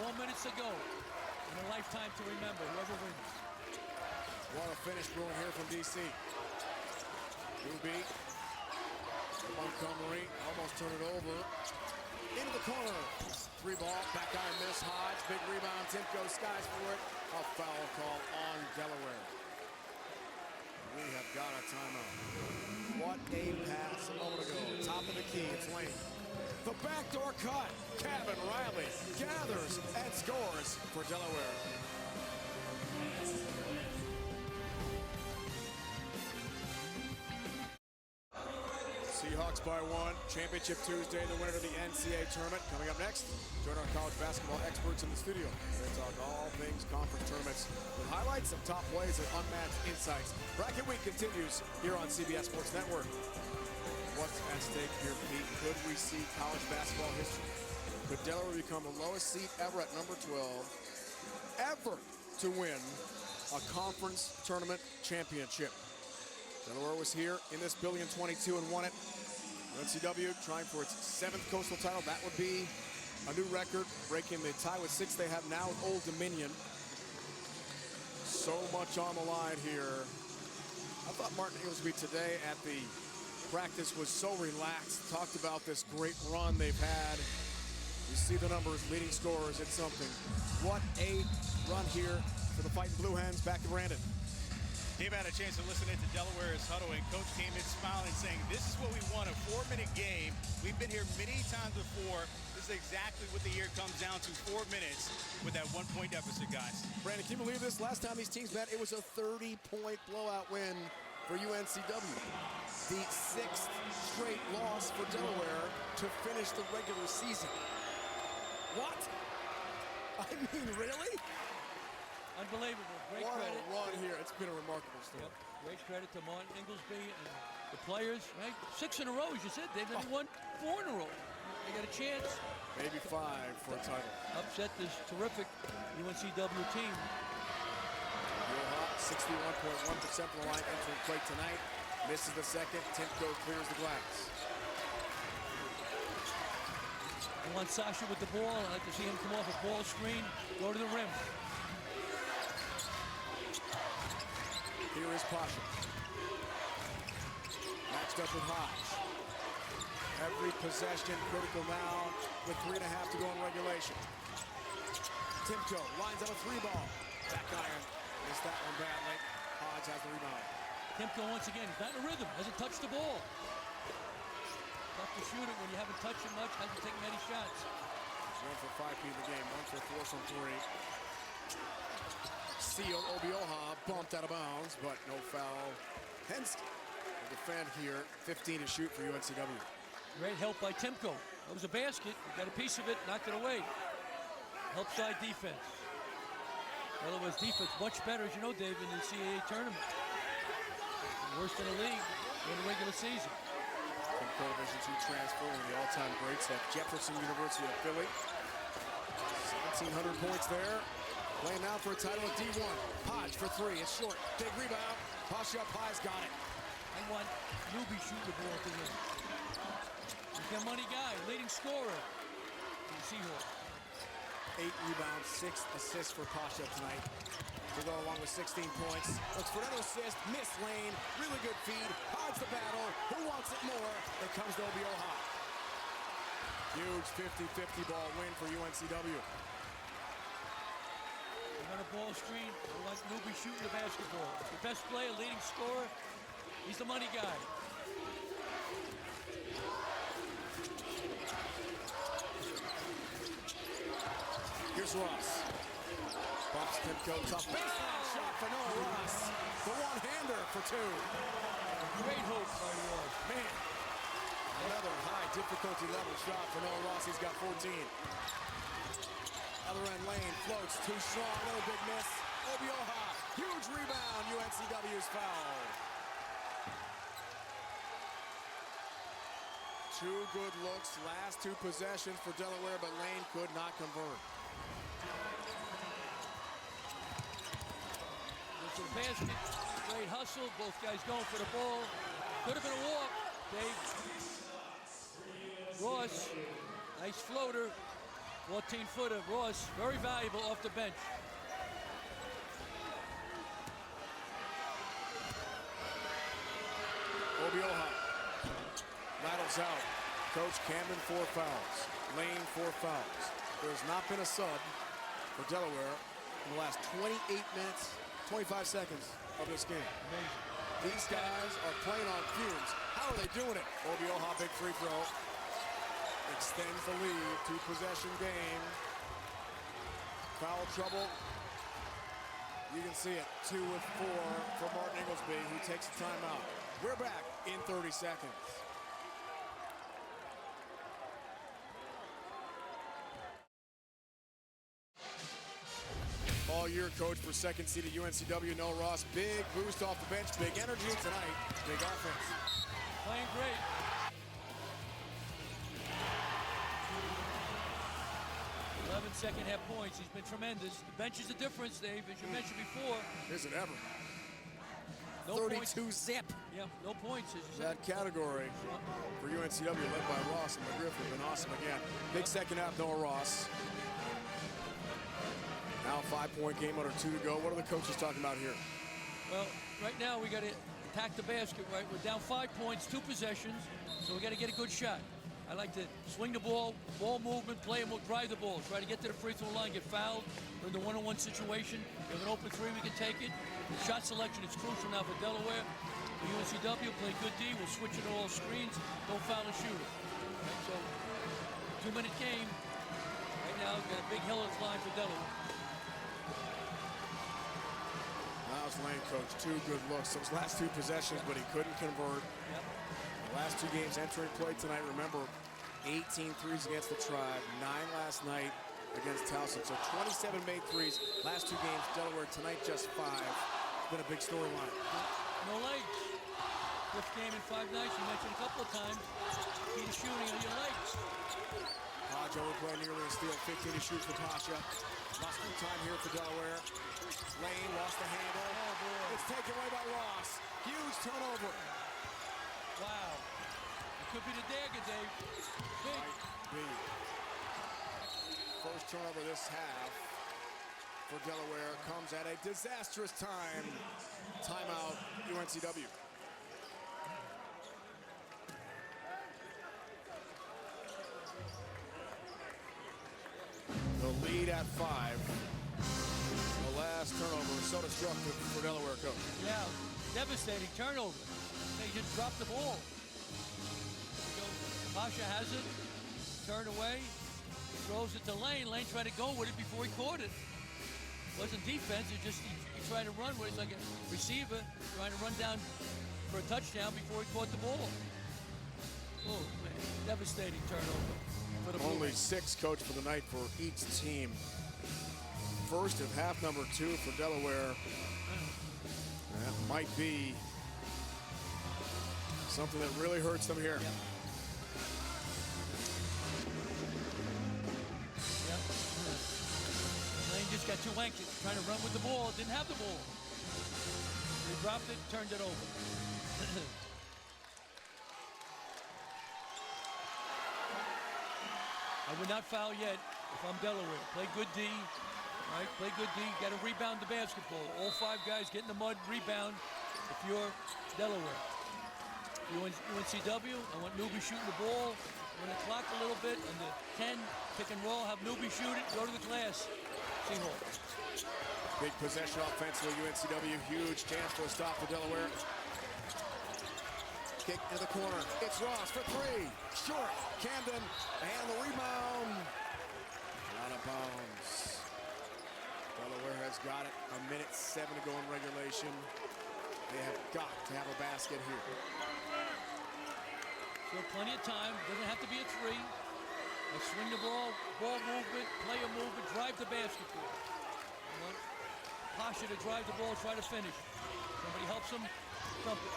4 minutes to go. And a lifetime to remember, whoever wins. What a finish brewing here from DC. Doobie. Montgomery almost turned it over. Into the corner. 3 ball. Back iron miss. Hodge. Big rebound. Timko skies for it. A foul call on Delaware. We have got a timeout. What a pass a moment ago. Top of the key. It's Lane. The backdoor cut. Kevin Riley gathers and scores for Delaware. Seahawks by 1. Championship Tuesday, the winner of the NCAA tournament. Coming up next, join our college basketball experts in the studio. They talk all things conference tournaments with highlights of top plays and unmatched insights. Bracket Week continues here on CBS Sports Network. What's at stake here, Pete? Could we see college basketball history? Could Delaware become the lowest seed ever at number 12, ever to win a conference tournament championship? Delaware was here in this building in 22 and won it. UNCW trying for its 7th coastal title. That would be a new record, breaking the tie with 6 they have now with Old Dominion. So much on the line here. I thought Martin Inglesby today at the practice was so relaxed. Talked about this great run they've had. You see the numbers, leading scorers, it's something. What a run here for the Fighting Blue Hens back in Brandon. Dave had a chance to listen into Delaware's huddle, and Coach came in smiling, saying, this is what we want, a 4-minute game. We've been here many times before. This is exactly what the year comes down to, 4 minutes with that 1-point deficit, guys. Brandon, can you believe this? Last time these teams met, it was a 30-point blowout win for UNCW. The 6th straight loss for Delaware to finish the regular season. What? I mean, really? Unbelievable. Great what credit. What a run here. It's been a remarkable story. Yep. Great credit to Martin Inglesby and the players. Right? 6 in a row, as you said. They've only won 4 in a row. They got a chance. Maybe 5 for a title. Upset this terrific UNCW team. Yoha, 61.1% from the line entering play tonight. Misses the second. Timko clears the glass. I want Sasha with the ball. I'd like to see him come off a ball screen, go to the rim. Here is Pasha. Matched up with Hodge. Every possession critical now with 3.5 to go in regulation. Timko lines up a 3 ball. Back iron. Missed that one badly. Hodge has the rebound. Timko once again, he's not in a rhythm, hasn't touched the ball. Tough to shoot it when you haven't touched it much, hasn't taken many shots. 1 for 5 in the game, 1 for 4 from 3. Seal, Obioha bumped out of bounds, but no foul. Hens will defend here. 15 to shoot for UNCW. Great help by Timko. That was a basket. He got a piece of it, knocked it away. Help side defense. Delaware's defense much better, as you know, Dave, in the CAA tournament. Worst in the league in the regular season. Timko Division II transfer, one of the all-time greats at Jefferson University of Philly. 1,700 points there. Playing now for a title at D1. Hodge for 3. It's short. Big rebound. Pasha up high's got it. I want Newby shooting the ball to him. He's their money guy, leading scorer in the Seahawks. 8 rebounds, 6 assists for Pasha tonight. To go along with 16 points. Looks for another assist. Miss lane. Really good feed. Hodge the battle. Who wants it more? It comes to Obioha. Huge 50-50 ball win for UNCW. On a ball screen, I want Newby shooting the basketball. The best player, leading scorer, he's the money guy. Here's Ross. Bumps Timko, tough baseline shot for Noah Ross. The one-hander for 2. Great hope by Ross. Man, another high difficulty level shot for Noah Ross. He's got 14. Other end lane floats, too strong, another big miss. Obioha, huge rebound, UNCW's foul. Two good looks, last two possessions for Delaware, but Lane could not convert. To the basket, great hustle, both guys going for the ball. Could have been a walk, Dave. Ross, nice floater, 14-footer. Ross, very valuable off the bench. Obioha rattles out. Coach Camden 4 fouls. Lane 4 fouls. There's not been a sub for Delaware in the last 28 minutes, 25 seconds of this game. Amazing. These guys are playing on fumes. How are they doing it? Obioha, big free throw. Extends the lead, 2-possession game. Foul trouble. You can see it, 2 with 4 for Martin Inglesby, who takes a timeout. We're back in 30 seconds. All year coach for second seed at UNCW, Noah Ross. Big boost off the bench, big energy tonight, big offense. Playing great. 11 second-half points. He's been tremendous. The bench is the difference, Dave, as you mentioned before. Is it ever? No 32 points. zip. Yeah, no points. As you said. That category for UNCW led by Ross and McGriff have been awesome again. Big second half, Noah Ross. Now a 5-point game under 2 to go. What are the coaches talking about here? Well, right now we got to attack the basket, right? We're down 5 points, 2 possessions, so we got to get a good shot. I like to swing the ball movement, play and we'll drive the ball. Try to get to the free throw line, get fouled. We're in the one-on-one situation. We have an open 3, we can take it. The shot selection is crucial now for Delaware. For UNCW, play good D. We'll switch it to all screens. Don't foul the shooter. Right, so, 2-minute game. Right now, we've got a big hill of line for Delaware. Miles Lane, coach, 2 good looks. Those last 2 possessions, but he couldn't convert. Yep. The last 2 games entering play tonight, remember, 18 threes against the Tribe, 9 last night against Towson. So 27 made threes. Last 2 games, Delaware tonight just 5. It's been a big storyline. No legs. 5th game in 5 nights. You mentioned a couple of times. Key to shooting on your legs. Hodge only playing nearly a steal. 15 to shoot for Pasha. Lost some time here for Delaware. Lane lost the handle. Oh, boy. It's taken away by Ross. Huge turnover. Wow. It could be the dagger, Dave. Big. Might be. First turnover this half for Delaware comes at a disastrous time. Timeout, UNCW. The lead at 5. The last turnover was so destructive for Delaware, coach. Yeah, devastating turnover. They just dropped the ball. Pasha has it, turned away, throws it to Lane. Lane tried to go with it before he caught it. Wasn't defense, it just he tried to run with it. It's like a receiver trying to run down for a touchdown before he caught the ball. Oh, man, devastating turnover for the Only Blues. 6, coach, for the night for each team. First of half number 2 for Delaware. That might be something that really hurts them here. Yep. Yep. Lane just got too anxious, trying to run with the ball, didn't have the ball. He dropped it, turned it over. I would not foul yet if I'm Delaware. Play good D, right? Play good D, got to rebound the basketball. All 5 guys get in the mud, rebound if you're Delaware. UNCW, I want Newby shooting the ball. Run the clock a little bit, and the 10, pick and roll, have Newby shoot it, go to the glass. Seahawks. Big possession offensively, UNCW. Huge chance for a stop for Delaware. Kick into the corner. It's Ross for 3. Short. Camden. And the rebound. Out of bounds. Delaware has got it. 1:07 to go in regulation. They have got to have a basket here. So plenty of time. Doesn't have to be a 3. I swing the ball movement, player movement, drive the basketball. Pasha to drive the ball, try to finish. Somebody helps him, dump it.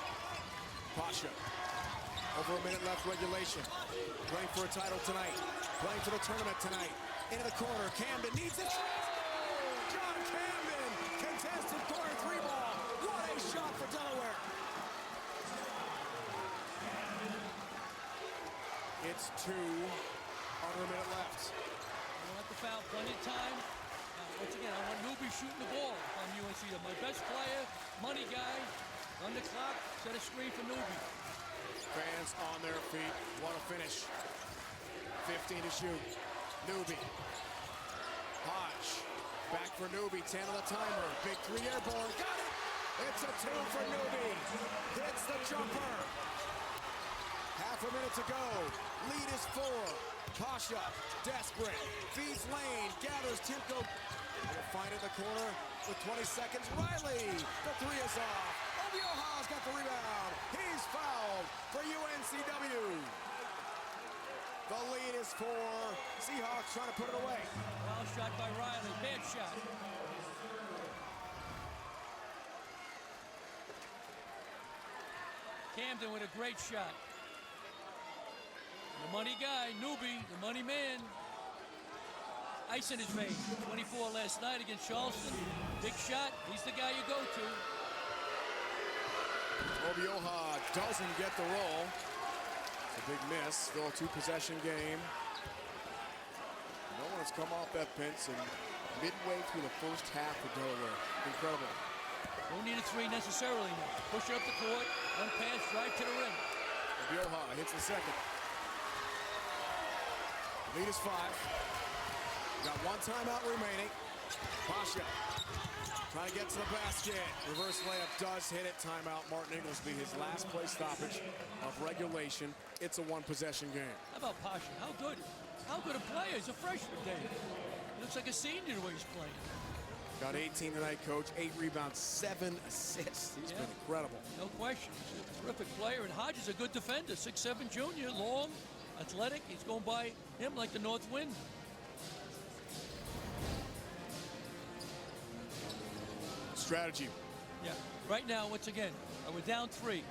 Pasha, over a minute left regulation. Playing for a title tonight. Playing for the tournament tonight. Into the corner, Camden needs it. John Camden, contested corner 3 ball. What a shot for Delaware. It's 2 under a minute left. I want the foul, plenty of time. Once again, I want Newby shooting the ball on UNC. My best player, money guy, on the clock, set a screen for Newby. Fans on their feet, what a finish. 15 to shoot. Newby. Hodge, back for Newby, 10 on the timer. Big 3 airborne, got it! It's a 2 for Newby. Hits the jumper. Half a minute to go. Lead is 4. Pasha, desperate, feeds lane, gathers Timko. Will find in the corner with 20 seconds. Riley, the 3 is off. Obioha's got the rebound. He's fouled for UNCW. The lead is 4. Seahawks trying to put it away. Foul shot by Riley, bad shot. Camden with a great shot. The money guy, Newby, the money man. Ice in his vein. 24 last night against Charleston. Big shot. He's the guy you go to. Obioha doesn't get the roll. It's a big miss. Still a 2-possession game. No one has come off that pinch and midway through the first half for Delaware. Incredible. Don't need a 3 necessarily now. Push it up the court. One pass, drive to the rim. Obioha hits the second. Lead is 5. Got 1 timeout remaining. Pasha trying to get to the basket. Reverse layup does hit it. Timeout. Martin Inglesby, his last play stoppage of regulation. It's a 1-possession game. How about Pasha? How good a player. He's a freshman, Dave. He looks like a senior the way he's playing. Got 18 tonight, coach. 8 rebounds, 7 assists. He's been incredible. No question. He's a terrific player. And Hodge is a good defender. 6'7" junior, long, athletic. He's going by him like the north wind. Strategy. Yeah. Right now, once again, we're down 3.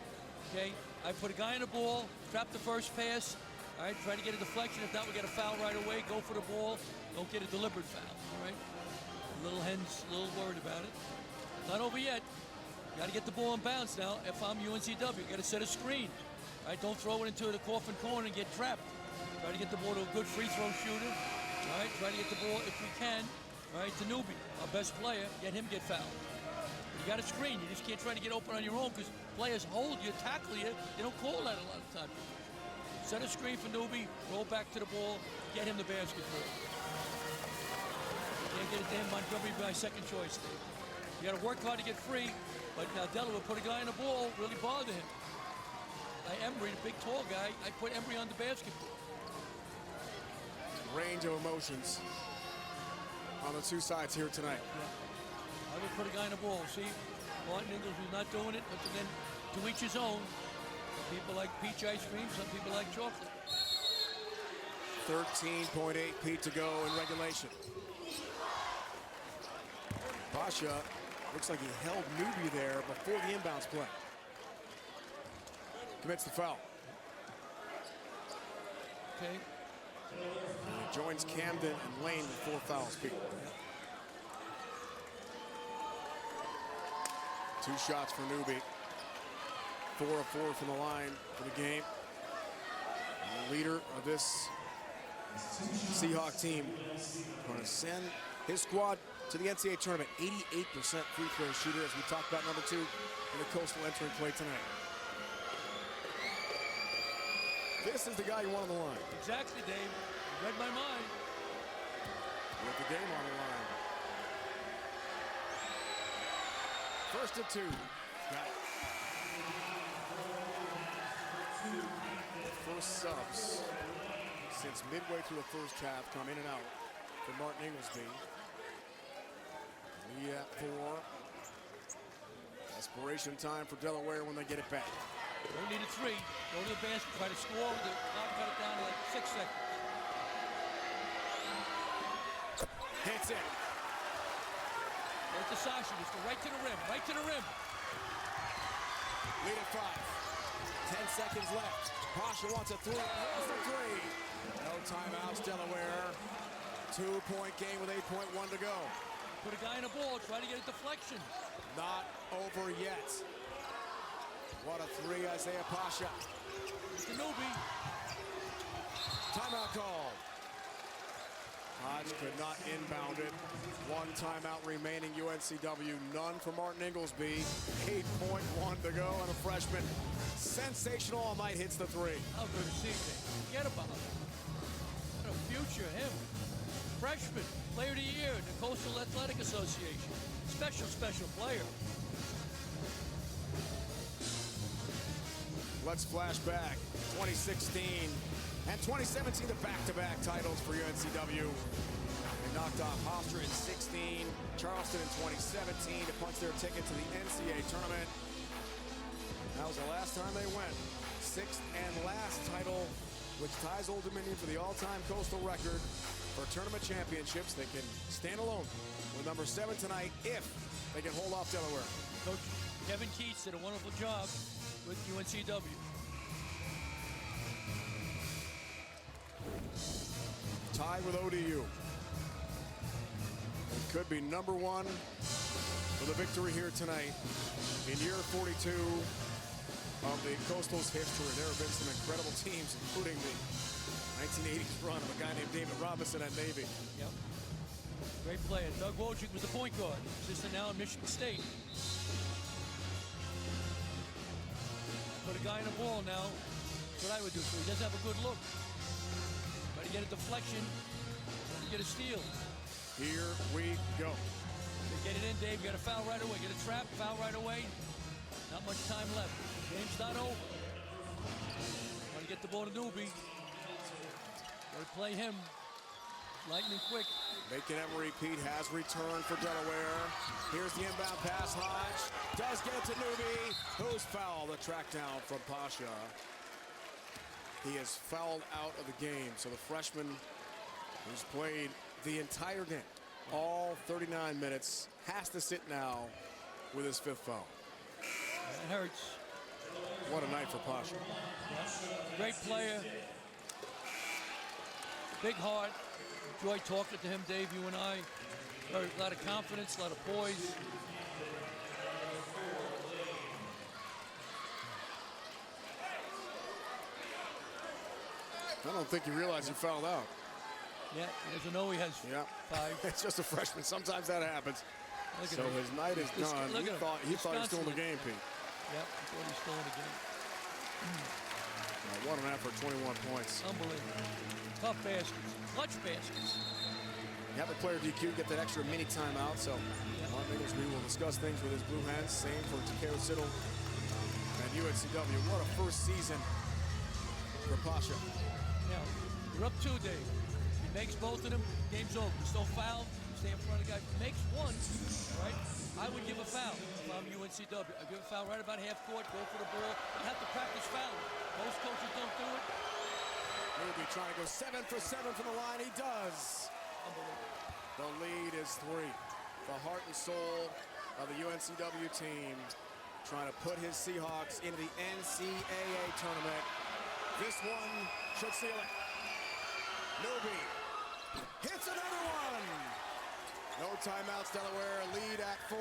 Okay. I put a guy in the ball, trap the first pass. All right. Try to get a deflection. If not, we get a foul right away. Go for the ball. Don't get a deliberate foul. All right. Little Hen's a little worried about it. Not over yet. Got to get the ball in bounds now. If I'm UNCW, got to set a screen. All right. Don't throw it into the coffin corner and get trapped. Try to get the ball to a good free throw shooter. All right. Try to get the ball if we can. All right. To Newby, our best player. Get him fouled. You got to screen. You just can't try to get open on your own because players hold you, tackle you. They don't call that a lot of times. Set a screen for Newby. Roll back to the ball. Get him the basketball. Can't get it to him. Montgomery by second choice. You got to work hard to get free. But now Delaware put a guy in the ball, really bother him. Embry, the big tall guy, I put Embry on the basketball. Range of emotions on the 2 sides here tonight. Yeah. I would put a guy in the ball. See, Martin Inglesby's not doing it. Once again, to each his own. Some people like peach ice cream. Some people like chocolate. 13.8 feet to go in regulation. Pasha looks like he held Newby there before the inbounds play. Commits the foul. Okay. He joins Camden and Lane with 4 fouls, Pete. 2 shots for Newby. 4 of 4 from the line for the game. And the leader of this Seahawk team going to send his squad to the NCAA tournament. 88% free throw shooter, as we talked about number 2 in the Coastal entering play tonight. This is the guy you want on the line. Exactly, Dave. You read my mind. With the game on the line. First and 2. Got it. The first subs since midway through the first half come in and out for Martin Inglesby. Lead at 4. Desperation time for Delaware when they get it back. Don't need a 3. Go to the basket, try to score with it. Cut it down to like 6 seconds. Hits it. Right to Sasha, just go right to the rim, right to the rim. Lead at 5. 10 seconds left. Pasha wants a 3. Here's the 3. No timeouts, Delaware. 2-point game with 8.1 to go. Put a guy in a ball, try to get a deflection. Not over yet. What a 3, Isaiah Pasha. It's the newbie. Timeout call. Hodge could not inbound it. 1 timeout remaining, UNCW. None for Martin Inglesby. 8.1 to go, and a freshman. Sensational all night, hits the 3. How good is CJ? Forget about it. What a future, him. Freshman, player of the year in the Coastal Athletic Association. Special player. Let's flash back. 2016 and 2017, the back-to-back titles for UNCW. They knocked off Hofstra in 16, Charleston in 2017 to punch their ticket to the NCAA tournament. That was the last time they went. 6th and last title, which ties Old Dominion for the all-time Coastal record for tournament championships. They can stand alone with number 7 tonight if they can hold off Delaware. Coach Kevin Keats did a wonderful job with UNCW. Tied with ODU. It could be number 1 for the victory here tonight in year 42 of the Coastal's history. There have been some incredible teams, including the 1980s run of a guy named David Robinson at Navy. Yep. Great player. Doug Wojcik was the point guard. Assistant now in Michigan State. Put a guy in the ball now. That's what I would do. So he doesn't have a good look. Try to get a deflection. Try to get a steal. Here we go. Get it in, Dave. You got a foul right away. Get a trap, foul right away. Not much time left. Game's not over. Want to get the ball to Newby. Got to play him. Lightning quick. Making them repeat, has returned for Delaware. Here's the inbound pass. Hodge does get it to Newby, who's fouled. The track down from Pasha. He is fouled out of the game. So the freshman who's played the entire game, all 39 minutes, has to sit now with his 5th foul. That hurts. What a night for Pasha. Great player. Big heart. Enjoyed talking to him, Dave, you and I. A lot of confidence, a lot of poise. I don't think he realized he fouled out. Yeah, he doesn't know he has 5. It's just a freshman. Sometimes that happens. So him. his night is done. He thought he was still in the game, Pete. Yeah, he thought he was still in the game. What an effort, 21 points. Unbelievable. Tough baskets, clutch baskets. You have a player DQ, get that extra mini timeout. So Martin Inglesby will discuss things with his Blue Hens. Same for Takeo Siddle and UNCW. What a first season for Pasha. Now, you're up 2, Dave. He makes both of them, game's over. Still foul, stay in front of the guy. Makes 1, right? I would give a foul if I'm UNCW. I give a foul right about half court, go for the ball. You have to practice fouling. Most coaches don't do it. Newby trying to go 7 for 7 from the line. He does. The lead is 3. The heart and soul of the UNCW team trying to put his Seahawks into the NCAA tournament. This one should seal it. Newby hits another one. No timeouts, Delaware. Lead at 4.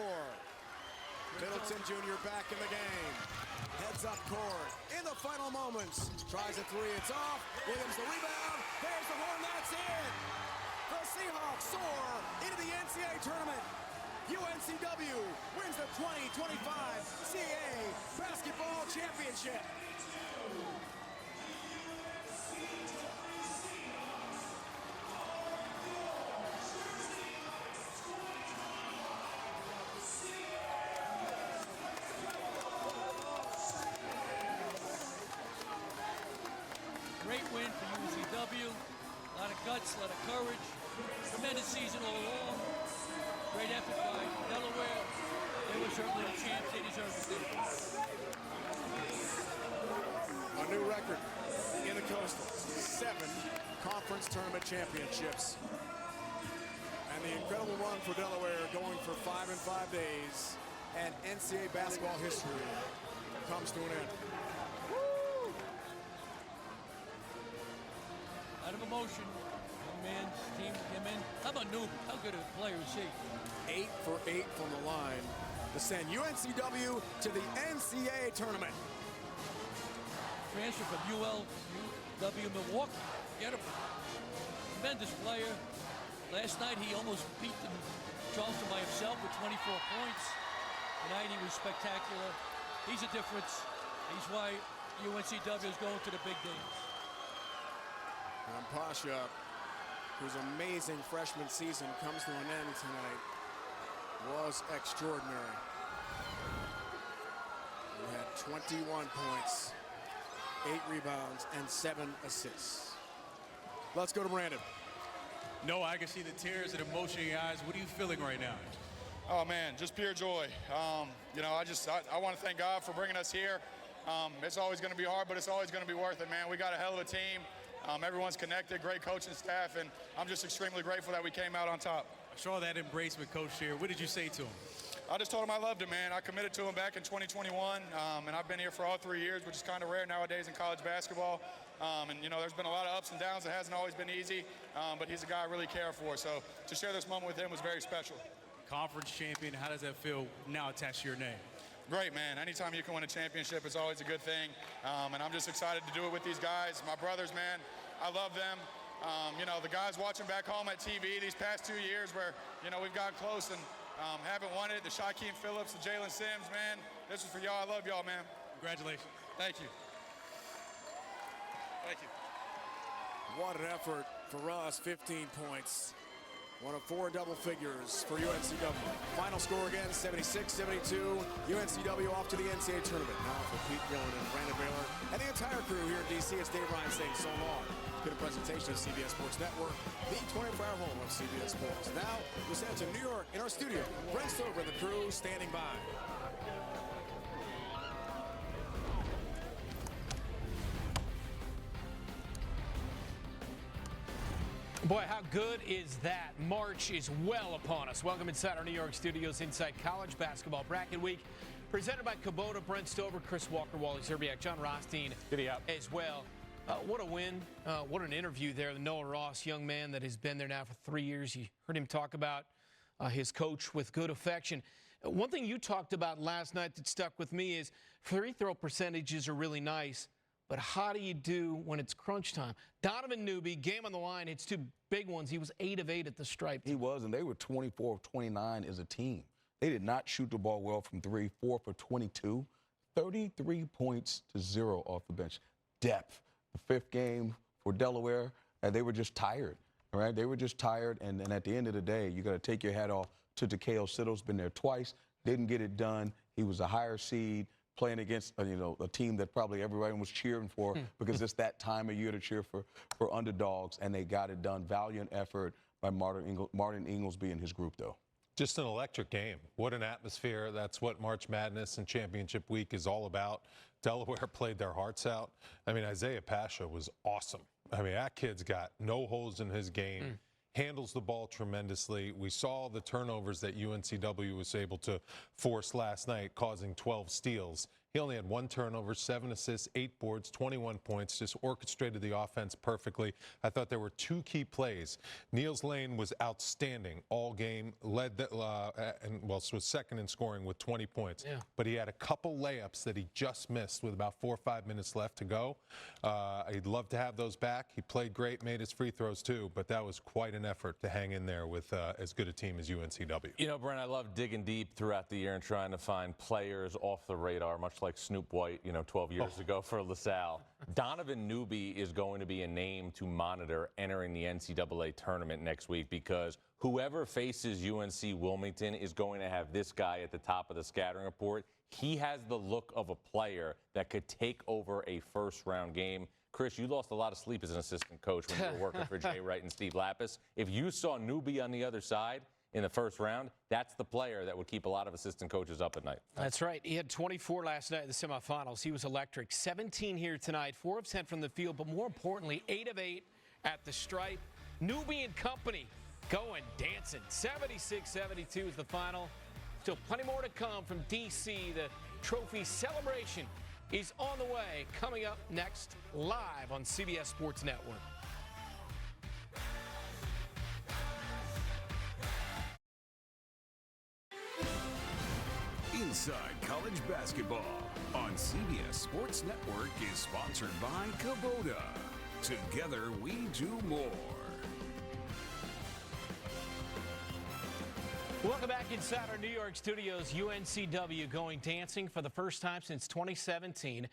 Middleton Jr. back in the game. Heads up court. In the final moments. Tries a 3. It's off. Williams the rebound. There's the horn. That's it. The Seahawks soar into the NCAA tournament. UNCW wins the 2025 CAA Basketball Championship. Great win for UNCW. A lot of guts, a lot of courage. Tremendous season all along. Great effort by Delaware. They were certainly the champs. They deserve it. A new record in the Coastal. 7 conference tournament championships. And the incredible run for Delaware, going for 5 in 5 days, and NCAA basketball history comes to an end. Out of emotion. Young man, team came in. How about Newby? How good a player is he? 8 for 8 from the line to send UNCW to the NCAA tournament. Transfer from UW Milwaukee. Get him. Tremendous player. Last night he almost beat Charleston by himself with 24 points. Tonight he was spectacular. He's a difference. He's why UNCW is going to the big games. And Pasha, whose amazing freshman season comes to an end tonight, was extraordinary. He had 21 points, 8 rebounds, and 7 assists. Let's go to Brandon. No, I can see the tears and emotion in your eyes. What are you feeling right now? Oh man, just pure joy. You know, I want to thank God for bringing us here. It's always going to be hard, but it's always going to be worth it, man. We got a hell of a team. Everyone's connected, great coaching staff, and I'm just extremely grateful that we came out on top. I saw that embrace with Coach here. What did you say to him? I just told him I loved him, man. I committed to him back in 2021, and I've been here for all 3 years, which is kind of rare nowadays in college basketball. And, you know, there's been a lot of ups and downs. It hasn't always been easy, but he's a guy I really care for. So to share this moment with him was very special. Conference champion, how does that feel now attached to your name? Great, man. Anytime you can win a championship, it's always a good thing. And I'm just excited to do it with these guys. My brothers, man, I love them. You know, the guys watching back home at TV these past 2 years where, you know, we've gotten close and haven't won it. The Shaquem Phillips, the Jalen Sims, man. This is for y'all. I love y'all, man. Congratulations. Thank you. Thank you. What an effort for Russ, 15 points. One of 4 double figures for UNCW. Final score again, 76-72. UNCW off to the NCAA tournament. Now for Pete Gillen and Brandon Baylor and the entire crew here in D.C. It's Dave Ryan saying so long. Good a presentation of CBS Sports Network, the 24-hour home of CBS Sports. Now we'll send it to New York in our studio. Brent Stover and the crew standing by. Boy, how good is that? March is well upon us. Welcome inside our New York studios, inside College Basketball Bracket Week, presented by Kubota. Brent Stover, Chris Walker, Wally Zerbiak, John Rothstein as well. What a win. What an interview there. The Noah Ross, young man that has been there now for 3 years. You heard him talk about his coach with good affection. One thing you talked about last night that stuck with me is free throw percentages are really nice. But how do you do when it's crunch time? Donovan Newby, game on the line, hits 2 big ones. He was 8 of 8 at the stripe. He was, and they were 24 of 29 as a team. They did not shoot the ball well from 3, 4 for 22. 33 points to 0 off the bench. Depth. The 5th game for Delaware, and they were just tired, all right? They were just tired, and at the end of the day, you got to take your hat off to Takeo Sittle's been there twice, didn't get it done. He was a higher seed, playing against a team that probably everyone was cheering for because it's that time of year to cheer for underdogs, and they got it done. Valiant effort by Martin Inglesby and his group, though. Just an electric game. What an atmosphere. That's what March Madness and Championship Week is all about. Delaware played their hearts out. I mean, Isaiah Pasha was awesome. I mean, that kid's got no holes in his game. Handles the ball tremendously. We saw the turnovers that UNCW was able to force last night, causing 12 steals. He only had 1 turnover, 7 assists, 8 boards, 21 points, just orchestrated the offense perfectly. I thought there were 2 key plays. Niels Lane was outstanding all game, led was second in scoring with 20 points. Yeah. But he had a couple layups that he just missed with about 4 or 5 minutes left to go. I'd love to have those back. He played great, made his free throws too, but that was quite an effort to hang in there with as good a team as UNCW. You know, Brent, I love digging deep throughout the year and trying to find players off the radar, much like Snoop White, 12 years ago for LaSalle. Donovan Newby is going to be a name to monitor entering the NCAA tournament next week because whoever faces UNC Wilmington is going to have this guy at the top of the scattering report. He has the look of a player that could take over a first-round game. Chris, you lost a lot of sleep as an assistant coach when you were working for Jay Wright and Steve Lapis. If you saw Newby on the other side in the first round, that's the player that would keep a lot of assistant coaches up at night. That's right. He had 24 last night in the semifinals. He was electric. 17 here tonight, 4 of 10 from the field, but more importantly, 8 of 8 at the stripe. Newby and company going dancing. 76-72 is the final. Still plenty more to come from D.C. The trophy celebration is on the way. Coming up next, live on CBS Sports Network. Inside College Basketball on CBS Sports Network is sponsored by Kubota. Together we do more. Welcome back inside our New York studios. UNCW going dancing for the first time since 2017.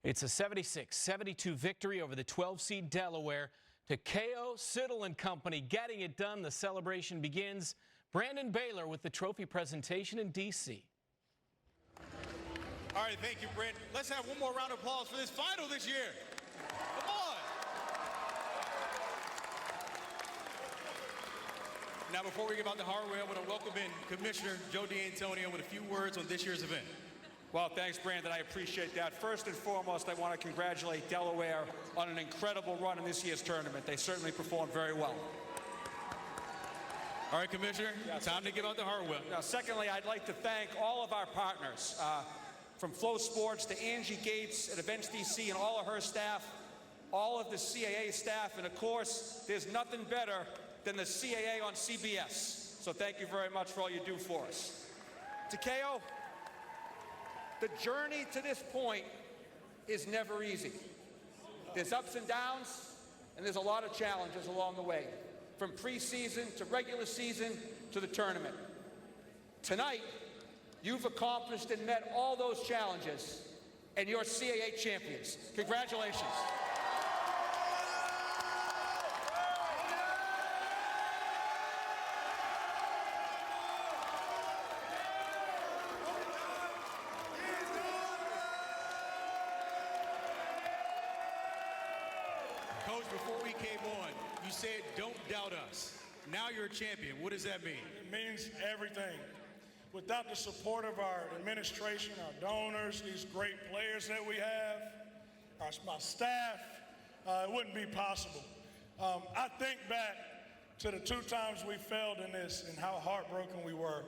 It's a 76-72 victory over the 12-seed Delaware. To KO, Siddle and company getting it done. The celebration begins. Brandon Baylor with the trophy presentation in D.C. All right, thank you, Brent. Let's have one more round of applause for this final this year. Come on. Now, before we give out the hardware, I want to welcome in Commissioner Joe D'Antonio with a few words on this year's event. Well, thanks, Brandon. I appreciate that. First and foremost, I want to congratulate Delaware on an incredible run in this year's tournament. They certainly performed very well. All right, Commissioner, time to give out the hardware. Now, secondly, I'd like to thank all of our partners, from Flow Sports to Angie Gates at Events DC and all of her staff, all of the CAA staff, and of course, there's nothing better than the CAA on CBS. So thank you very much for all you do for us. To KO, the journey to this point is never easy. There's ups and downs, and there's a lot of challenges along the way, from preseason to regular season to the tournament. Tonight, you've accomplished and met all those challenges, and you're CAA champions. Congratulations. Coach, before we came on, you said, don't doubt us. Now you're a champion. What does that mean? It means everything. Without the support of our administration, our donors, these great players that we have, my staff, it wouldn't be possible. I think back to the 2 times we failed in this and how heartbroken we were,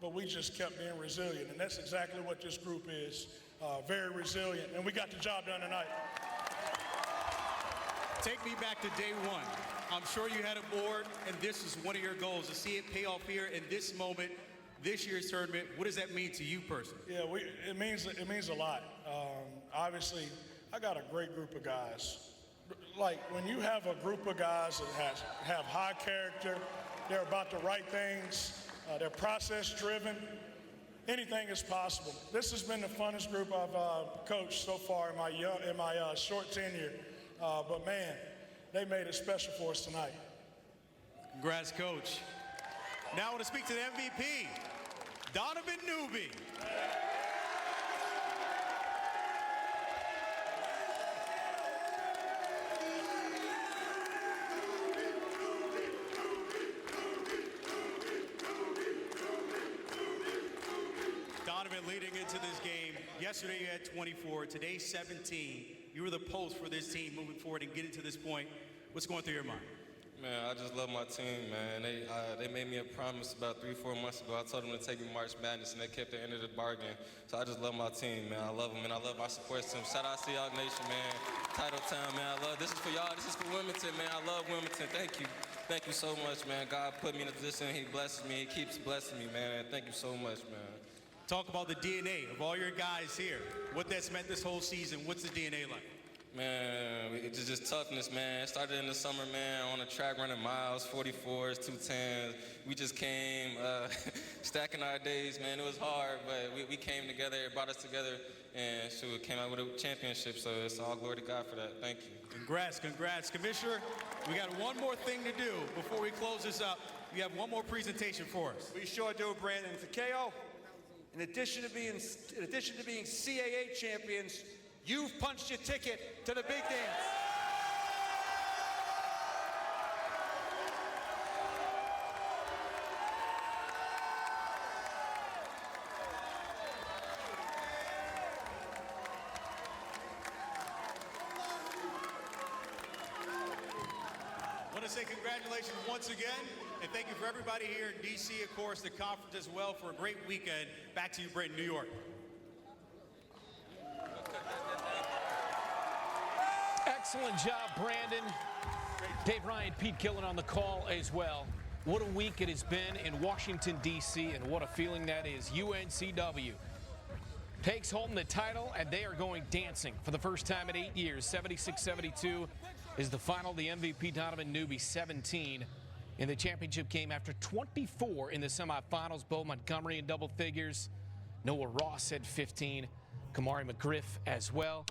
but we just kept being resilient, and that's exactly what this group is, very resilient, and we got the job done tonight. Take me back to day one. I'm sure you had a board, and this is one of your goals, to see it pay off here in this moment, this year's tournament. What does that mean to you personally? Yeah, it means a lot. Obviously, I got a great group of guys. Like, when you have a group of guys that have high character, they're about the right things, they're process-driven, anything is possible. This has been the funnest group I've coached so far in my short tenure. But man, they made it special for us tonight. Congrats, Coach. Now I want to speak to the MVP, Donovan Newby. Donovan, leading into this game, yesterday you had 24, today 17. You were the pulse for this team moving forward and getting to this point. What's going through your mind? Man, I just love my team, man. They made me a promise about 3-4 months ago. I told them to take me March Madness, and they kept the end of the bargain. So I just love my team, man. I love them, and I love my support system. Shout out to y'all nation, man. Title Town, man. I love this is for y'all. This is for Wilmington, man. I love Wilmington. Thank you. Thank you so much, man. God put me in a position. He blesses me. He keeps blessing me, man. Thank you so much, man. Talk about the DNA of all your guys here. What that's meant this whole season. What's the DNA like? Man, it's just toughness, man. It started in the summer, man, on the track running miles, 44s, 210s. We just came stacking our days, man. It was hard, but we came together. It brought us together, and shoot, came out with a championship. So it's all glory to God for that. Thank you. Congrats, congrats. Commissioner, we got one more thing to do before we close this up. You have one more presentation for us. We sure do, Brandon. For KO, in addition to being CAA champions, you've punched your ticket to the big dance. I want to say congratulations once again. And thank you for everybody here in D.C., of course, the conference as well, for a great weekend. Back to you, Brayton, New York. Excellent job, Brandon. Dave Ryan, Pete Gillen on the call as well. What a week it has been in Washington, D.C., and what a feeling that is. UNCW takes home the title, and they are going dancing for the first time in 8 years. 76-72 is the final. The MVP, Donovan Newby, 17 in the championship game after 24 in the semifinals. Bo Montgomery in double figures. Noah Ross had 15. Kamari McGriff as well.